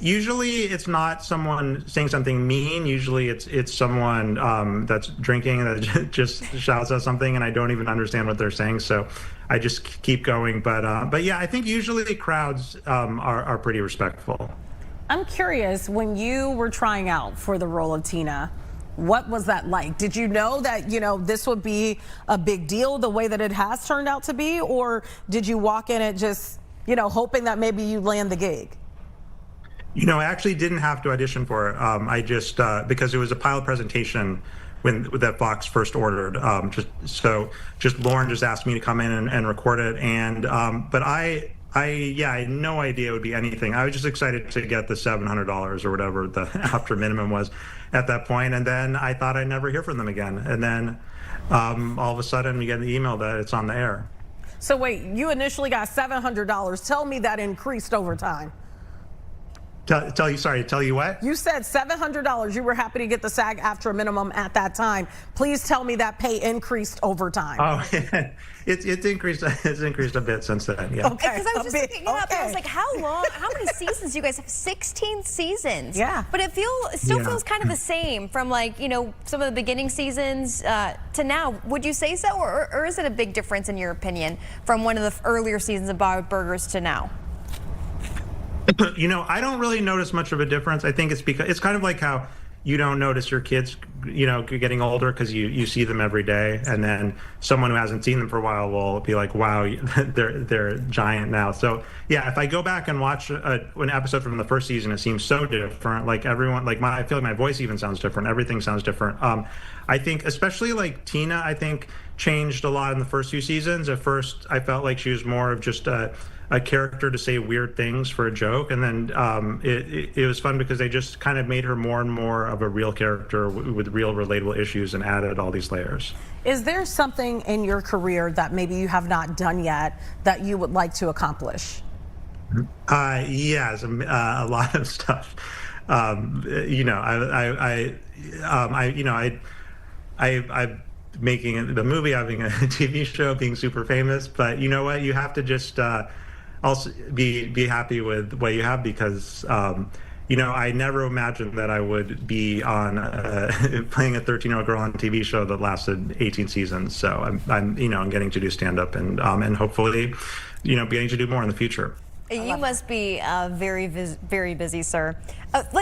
Usually it's not someone saying something mean. Usually it's someone that's drinking that just shouts out something, and I don't even understand what they're saying. So I just keep going. But yeah, I think usually crowds are pretty respectful. I'm curious, when you were trying out for the role of Tina, what was that like? Did you know that, this would be a big deal the way that it has turned out to be? Or did you walk in it just, hoping that maybe you land the gig? I actually didn't have to audition for it. I just, because it was a pilot presentation that Fox first ordered. Just Lauren just asked me to come in and record it. And, but I had no idea it would be anything. I was just excited to get the $700 or whatever the after minimum was at that point. And then I thought I'd never hear from them again. And then all of a sudden we get an email that it's on the air. So wait, you initially got $700. Tell me that increased over time. Tell you what? You said $700. You were happy to get the SAG-AFTRA minimum at that time. Please tell me that pay increased over time. Oh, it's increased. It's increased a bit since then. Yeah. Okay. Because I was just looking it up, and I was like, how long? How many seasons do you guys have? 16 seasons. Yeah. But it still feels kind of the same from some of the beginning seasons to now. Would you say so, or is it a big difference in your opinion from one of the earlier seasons of Bob Burgers to now? I don't really notice much of a difference. I think it's because it's kind of like how you don't notice your kids, getting older because you see them every day, and then someone who hasn't seen them for a while will be like, wow, they're giant now. So yeah, if I go back and watch an episode from the first season, it seems so different. Like everyone, I feel like my voice even sounds different. Everything sounds different. I think especially like Tina, I think changed a lot in the first few seasons. At first, I felt like she was more of just a character to say weird things for a joke, and then it was fun because they just kind of made her more and more of a real character with real relatable issues and added all these layers. Is there something in your career that maybe you have not done yet that you would like to accomplish? Yes, a lot of stuff. I'm making the movie, having a TV show, being super famous, but you know what? You have to just also be happy with what you have, because I never imagined that I would be on playing a 13-year-old girl on a TV show that lasted 18 seasons. So I'm getting to do stand-up and hopefully, beginning to do more in the future. You must be very, very busy, sir.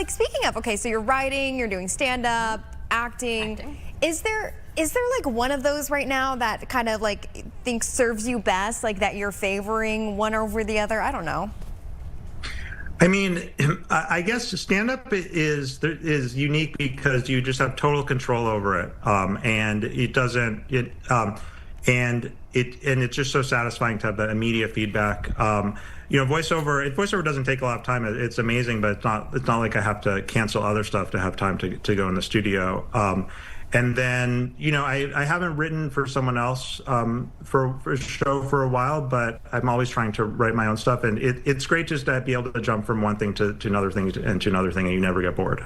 Speaking of, okay, so you're writing, you're doing stand-up, acting. Is there like one of those right now that kind of thinks serves you best, like that you're favoring one over the other? I don't know. I mean, I guess stand-up is unique because you just have total control over it, and it's just so satisfying to have that immediate feedback. Voiceover doesn't take a lot of time. It's amazing, but it's not like I have to cancel other stuff to have time to go in the studio. And then, I haven't written for someone else for a show for a while, but I'm always trying to write my own stuff. And it's great just to be able to jump from one thing to another thing and to another thing, and you never get bored.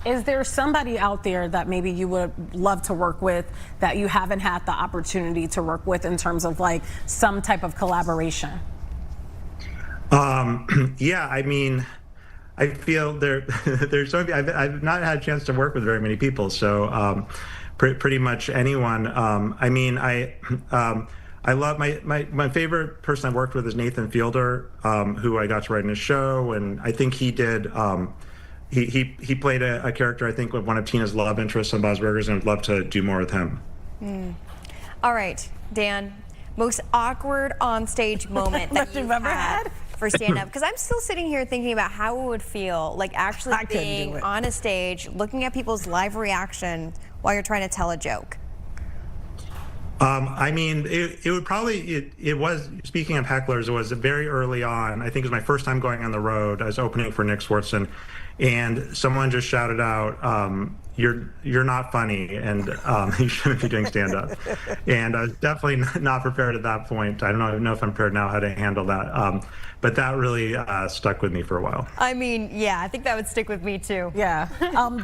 Is there somebody out there that maybe you would love to work with that you haven't had the opportunity to work with in terms of some type of collaboration? Yeah, I mean, I feel there's so many, I've not had a chance to work with very many people, so pretty much anyone. I love my favorite person I've worked with is Nathan Fielder, who I got to write in his show, and I think he did. He played a character, I think, with one of Tina's love interests on Bob's Burgers, and I'd love to do more with him. All right, Dan, most awkward on stage moment that you've ever had for stand-up, because I'm still sitting here thinking about how it would feel actually being on a stage, looking at people's live reaction while you're trying to tell a joke. I mean, it would probably, it was, speaking of hecklers, it was very early on. I think it was my first time going on the road. I was opening for Nick Swartzen, and someone just shouted out, you're not funny, and you shouldn't be doing stand-up. And I was definitely not prepared at that point. I don't know if I'm prepared now how to handle that. But that really stuck with me for a while. I mean, yeah, I think that would stick with me too. Yeah.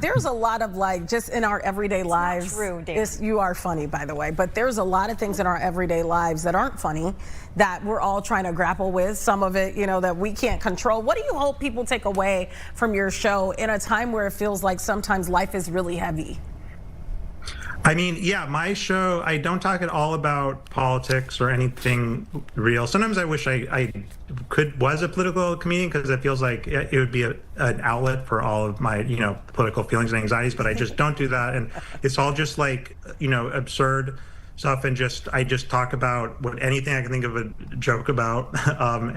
There's a lot of just in our everyday lives. Not true, Dan. You are funny, by the way, but there's a lot of things in our everyday lives that aren't funny that we're all trying to grapple with. Some of it, that we can't control. What do you hope people take away from your show in a time where it feels like sometimes life is really heavy? I mean, yeah, my show, I don't talk at all about politics or anything real. Sometimes I wish I was a political comedian, because it feels like it would be an outlet for all of my, political feelings and anxieties, but I just don't do that. And it's all just absurd stuff, and I just talk about anything I can think of a joke about,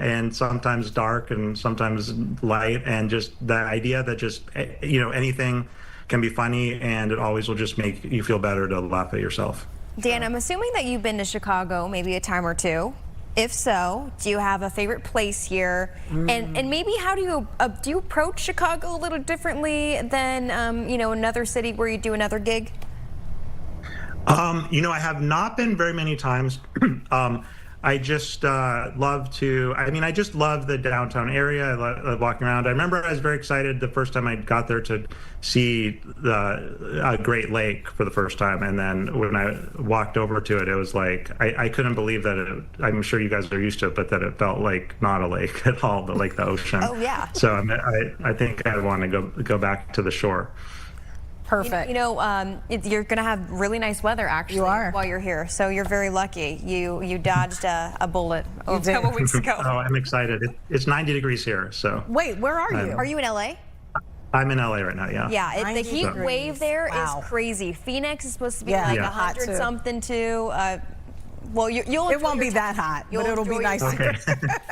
and sometimes dark and sometimes light, and just the idea that just, anything can be funny, and it always will just make you feel better to laugh at yourself. Dan, I'm assuming that you've been to Chicago maybe a time or two. If so, do you have a favorite place here? And maybe how do you approach Chicago a little differently than another city where you do another gig? I have not been very many times. I just love to, I just love the downtown area. I love walking around. I remember I was very excited the first time I got there to see the Great Lake for the first time. And then when I walked over to it, it was like, I couldn't believe that I'm sure you guys are used to it, but that it felt like not a lake at all, but like the ocean. Oh, yeah. So I think I want to go back to the shore. Perfect. You're going to have really nice weather, actually, while you're here. So you're very lucky. You dodged a bullet a couple weeks ago. Oh, I'm excited. It's 90 degrees here, so. Wait, where are you? Are you in LA? I'm in LA right now, yeah. Yeah, the heat wave there is crazy. Phoenix is supposed to be like 100 something too. Well, you'll. It won't be that hot, but it'll be nice. Okay.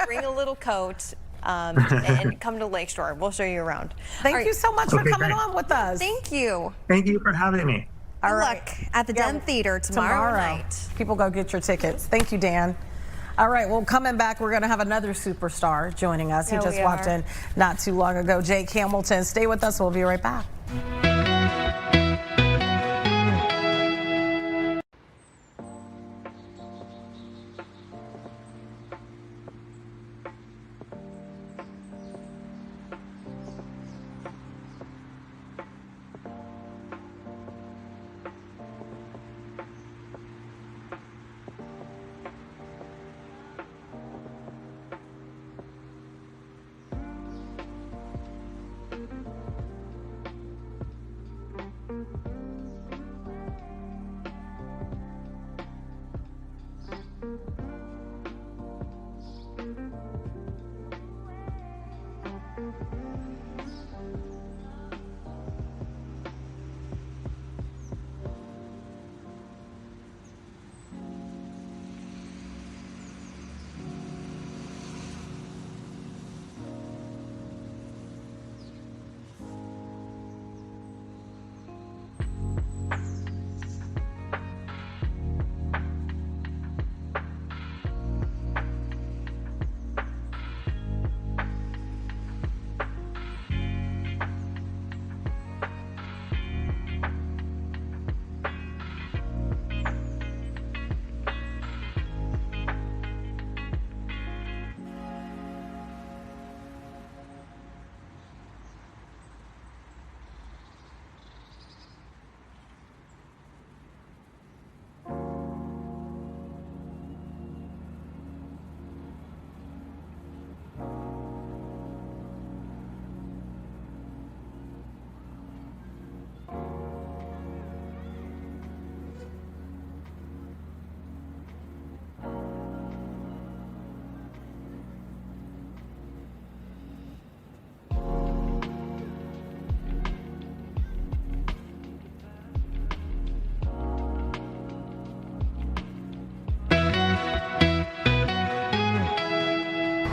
Bring a little coat. And come to Lake Shore. We'll show you around. Thank you so much for coming on with us. Thank you. Thank you for having me. Good luck at the Den Theater tomorrow night. People go get your tickets. Thank you, Dan. All right, well, coming back, we're going to have another superstar joining us. He just walked in not too long ago. Jake Hamilton. Stay with us. We'll be right back.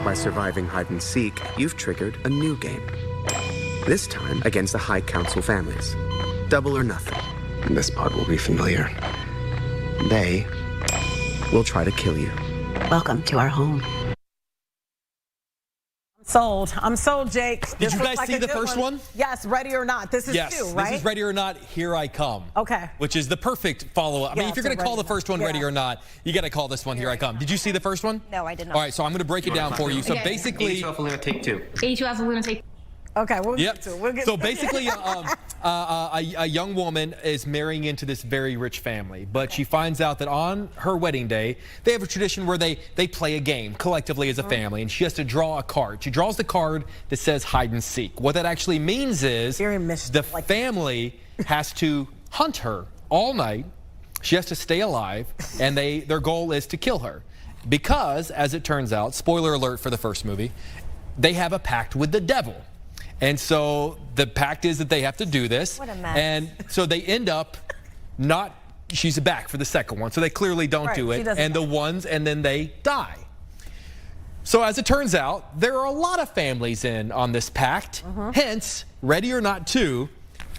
By surviving hide and seek, you've triggered a new game. This time against the High Council families. Double or nothing. This part will be familiar. They will try to kill you. Welcome to our home. Sold. I'm sold, Jake. Did you guys see the first one? Yes, Ready or Not. This is two, right? This is Ready or Not, Here I Come. Okay. Which is the perfect follow-up. I mean, if you're going to call the first one Ready or Not, you got to call this one Here I Come. Did you see the first one? No, I did not. All right, so I'm going to break it down for you. So basically... 82 Alpha Luna, take 2. 82 Alpha Luna, take 2. Okay, we'll get to it. We'll get so basically, a young woman is marrying into this very rich family, but she finds out that on her wedding day, they have a tradition where they play a game collectively as a family, and she has to draw a card. She draws the card that says hide and seek. What that actually means is the family has to hunt her all night. She has to stay alive, and their goal is to kill her. Because, as it turns out, spoiler alert for the first movie, they have a pact with the devil. And so the pact is that they have to do this. What a mess. And so they end up she's back for the second one. So they clearly don't do it. And then they die. So as it turns out, there are a lot of families in on this pact. Hence, Ready or Not 2,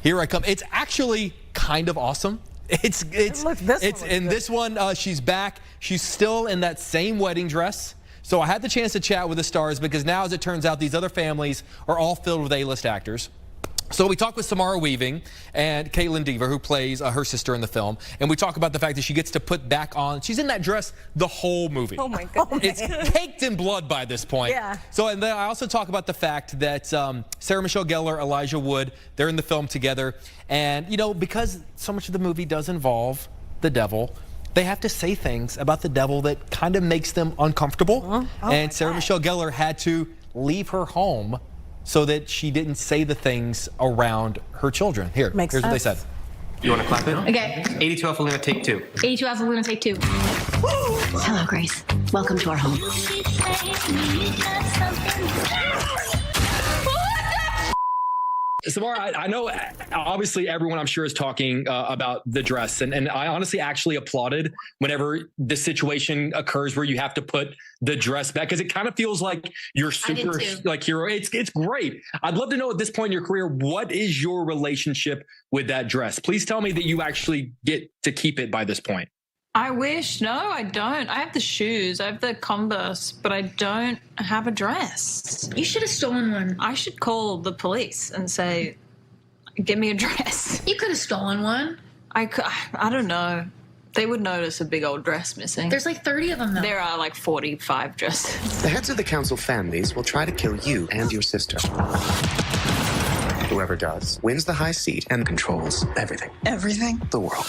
Here I Come. It's actually kind of awesome. This one, she's back. She's still in that same wedding dress. So I had the chance to chat with the stars because now, as it turns out, these other families are all filled with A-list actors. So we talked with Samara Weaving and Caitlin Deaver, who plays her sister in the film, and we talk about the fact that she gets to put back on. She's in that dress the whole movie. Oh my goodness. It's caked in blood by this point. Yeah. So, and then I also talk about the fact that Sarah Michelle Gellar, Elijah Wood, they're in the film together, and you know, because so much of the movie does involve the devil, they have to say things about the devil that kind of makes them uncomfortable. And Sarah Michelle Gellar had to leave her home so that she didn't say the things around her children. Here's what they said. You want to clap it? Okay. 82 Alpha Luna, take 2. 82 Alpha Luna, take 2. Hello, Grace. Welcome to our home. Samara, I know obviously everyone I'm sure is talking about the dress, and I honestly actually applauded whenever this situation occurs where you have to put the dress back, because it kind of feels like you're super like hero. It's great. I'd love to know at this point in your career, what is your relationship with that dress? Please tell me that you actually get to keep it by this point. I wish. No, I don't. I have the shoes. I have the Converse, but I don't have a dress. You should have stolen one. I should call the police and say, give me a dress. You could have stolen one. I don't know. They would notice a big old dress missing. There's like 30 of them, though. There are like 45 dresses. The heads of the council families will try to kill you and your sister. Whoever does wins the high seat and controls everything. Everything? The world.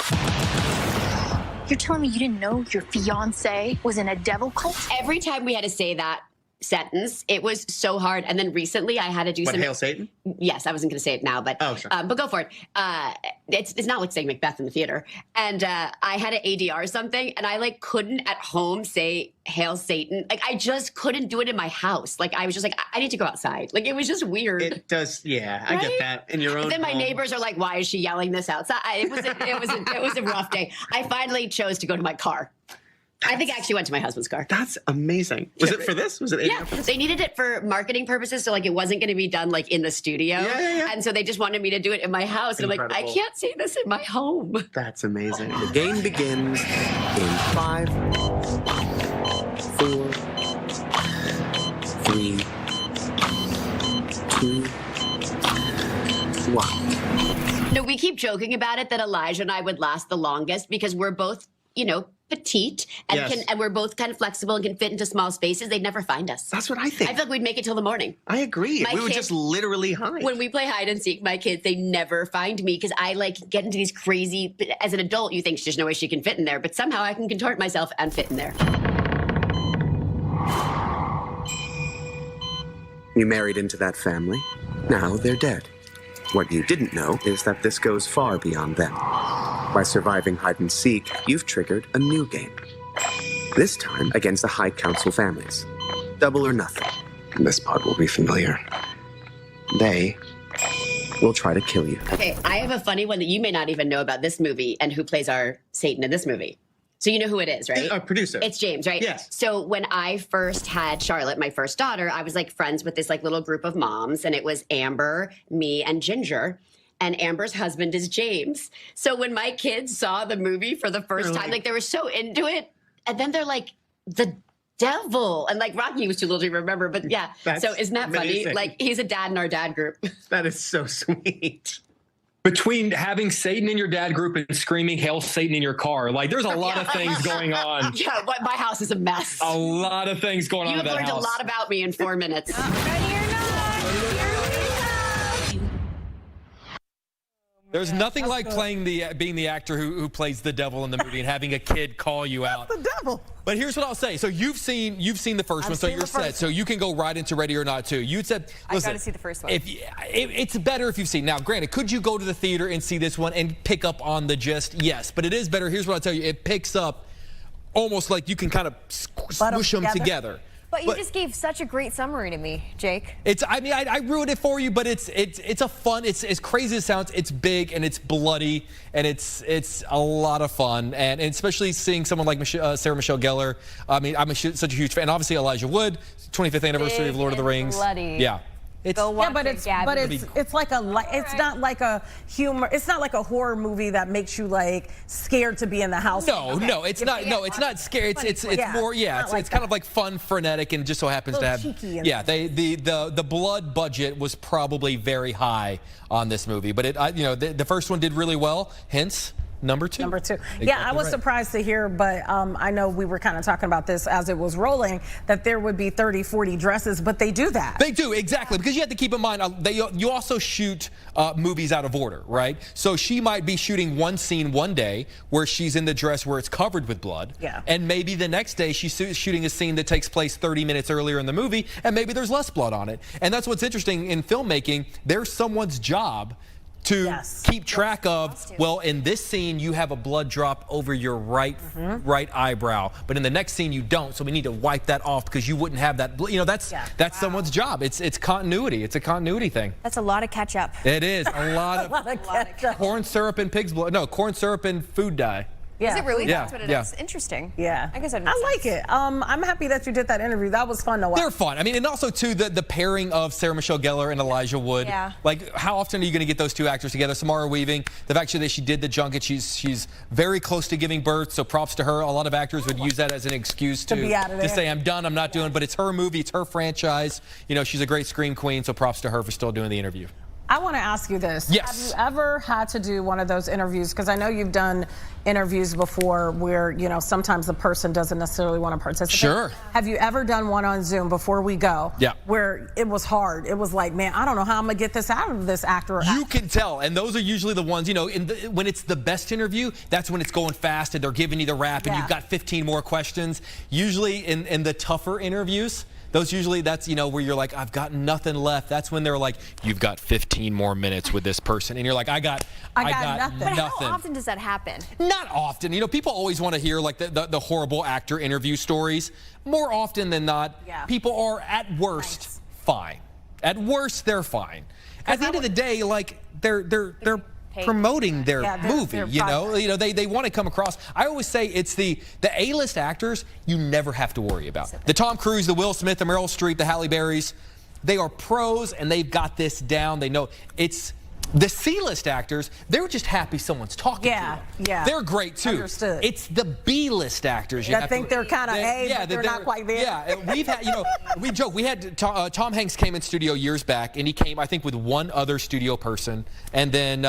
You're telling me you didn't know your fiance was in a devil cult? Every time we had to say that sentence, it was so hard. And then recently I had to do some... Hail Satan? Yes, I wasn't going to say it now, but oh, sure. But go for it. It's not like saying Macbeth in the theater. And I had to ADR something, and I like couldn't at home say Hail Satan. Like I just couldn't do it in my house. Like I was just like, I need to go outside. Like it was just weird. It does, yeah. I get that in your own. And then my home. Neighbors are like, "Why is she yelling this outside?" It was a rough day. I finally chose to go to my car. I think I actually went to my husband's car. That's amazing. Was it for this? Was it? Yeah, they needed it for marketing purposes, so like it wasn't going to be done like in the studio. Yeah. And so they just wanted me to do it in my house, and I'm like, I can't say this in my home. That's amazing. The game begins in 5, 4, 3, 2, 1. No, we keep joking about it that Elijah and I would last the longest because we're both, you know, petite and and we're both kind of flexible and can fit into small spaces. They'd never find us. That's what I think. I feel like we'd make it till the morning. I agree. We would just literally hide. When we play hide and seek, my kids, they never find me because I like get into these crazy, as an adult, you think there's no way she can fit in there, but somehow I can contort myself and fit in there. You married into that family. Now they're dead. What you didn't know is that this goes far beyond them. By surviving hide and seek, you've triggered a new game. This time against the High Council families. Double or nothing. This part will be familiar. They will try to kill you. Okay, I have a funny one that you may not even know about this movie and who plays our Satan in this movie. So you know who it is, right? Our producer. It's James, right? Yes. So when I first had Charlotte, my first daughter, I was like friends with this like little group of moms, and it was Amber, me, and Ginger. And Amber's husband is James. So when my kids saw the movie for the first time, like they were so into it, and then they're like, the devil. And like Rocky was too little to remember, but yeah. So isn't that funny? Like he's a dad in our dad group. That is so sweet. Between having Satan in your dad group and screaming Hail Satan in your car, like there's a lot of things going on. Yeah, but my house is a mess. A lot of things going on in that house. You have learned a lot about me in 4 minutes. There's nothing like playing being the actor who plays the devil in the movie and having a kid call you out. The devil. But here's what I'll say. So you've seen the first one, so you're set. So you can go right into Ready or Not too. You said, listen, I got to see the first one. It's better if you've seen. Now, granted, could you go to the theater and see this one and pick up on the gist? Yes, but it is better. Here's what I'll tell you. It picks up almost like you can kind of smush them together. But you just gave such a great summary to me, Jake. I ruined it for you, but it's a fun. It's as crazy as it sounds. It's big and it's bloody and it's a lot of fun. And especially seeing someone like Sarah Michelle Gellar. I mean, I'm such a huge fan. And obviously Elijah Wood, 25th anniversary of Lord of the Rings. Bloody. Yeah. It's Go watch but it, it's Gabby. but it's like it's not like a humor. It's not like a horror movie that makes you like scared to be in the house. No, it's not. No, it's not scary. It's more. Yeah, it's kind of like fun, frenetic, and just so happens to have. Yeah, the blood budget was probably very high on this movie, but the first one did really well. Hence. Number two. Exactly. Yeah, I was surprised to hear, but I know we were kind of talking about this as it was rolling, that there would be 30, 40 dresses, but they do that. They do, exactly, because you have to keep in mind, you also shoot movies out of order, right? So she might be shooting one scene one day where she's in the dress where it's covered with blood, and maybe the next day she's shooting a scene that takes place 30 minutes earlier in the movie, and maybe there's less blood on it. And that's what's interesting in filmmaking. There's someone's job to keep track of, well, in this scene, you have a blood drop over your right eyebrow, but in the next scene, you don't, so we need to wipe that off because you wouldn't have that, that's someone's job. It's continuity. It's a continuity thing. That's a lot of ketchup. It is. A lot of corn syrup and pig's blood. No, corn syrup and food dye. Is it really? Yeah. That's what it is. Interesting. Yeah. I guess I like it. I'm happy that you did that interview. That was fun to watch. They're fun. I mean, and also, too, the pairing of Sarah Michelle Gellar and Elijah Wood. Yeah. Like, how often are you going to get those two actors together? Samara Weaving, the fact that she did the junket, she's very close to giving birth, so props to her. A lot of actors would use that as an excuse to be out of there. say, I'm done, I'm not doing, but it's her movie, it's her franchise. She's a great scream queen, so props to her for still doing the interview. I want to ask you this. Yes. Have you ever had to do one of those interviews? Because I know you've done interviews before where, sometimes the person doesn't necessarily want to participate. Sure. Have you ever done one on Zoom before we go? Yeah. Where it was hard. It was like, man, I don't know how I'm going to get this out of this actor. You can tell, and those are usually the ones, when it's the best interview, that's when it's going fast and they're giving you the rap and you've got 15 more questions. Usually in the tougher interviews, that's where you're like, I've got nothing left. That's when they're like, you've got 15 more minutes with this person. And you're like, I got nothing. But how often does that happen? Not often. People always want to hear like the horrible actor interview stories. More often than not, people are at worst fine. At worst, they're fine. At the end of the day, like they're promoting their movie, they want to come across. I always say it's the A-list actors you never have to worry about. The Tom Cruise, the Will Smith, the Meryl Streep, the Halle Berrys, they are pros and they've got this down. They know it's the C-list actors, they're just happy someone's talking to them. Yeah. They're great too. Understood. It's the B-list actors. I think they're kind of A, but they're not quite there. Yeah, we've had, we joke. We had Tom Hanks came in studio years back, and he came, I think, with one other studio person, and then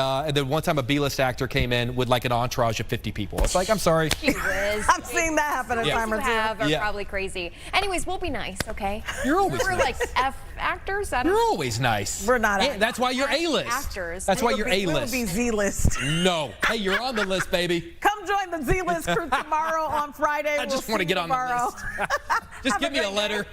one time a B-list actor came in with like an entourage of 50 people. It's like, I'm sorry. I've seen that happen a time or two. Are probably crazy. Anyways, we'll be nice, okay? You're always We're nice. like F actors. You're always nice. We're not. That's why you're A-list. Actors. That's why you're A-list. We'll be Z-list. No. Hey, you're on the list, baby. Come join the Z-list crew tomorrow on Friday. I just want to get on the list. Just give me a letter.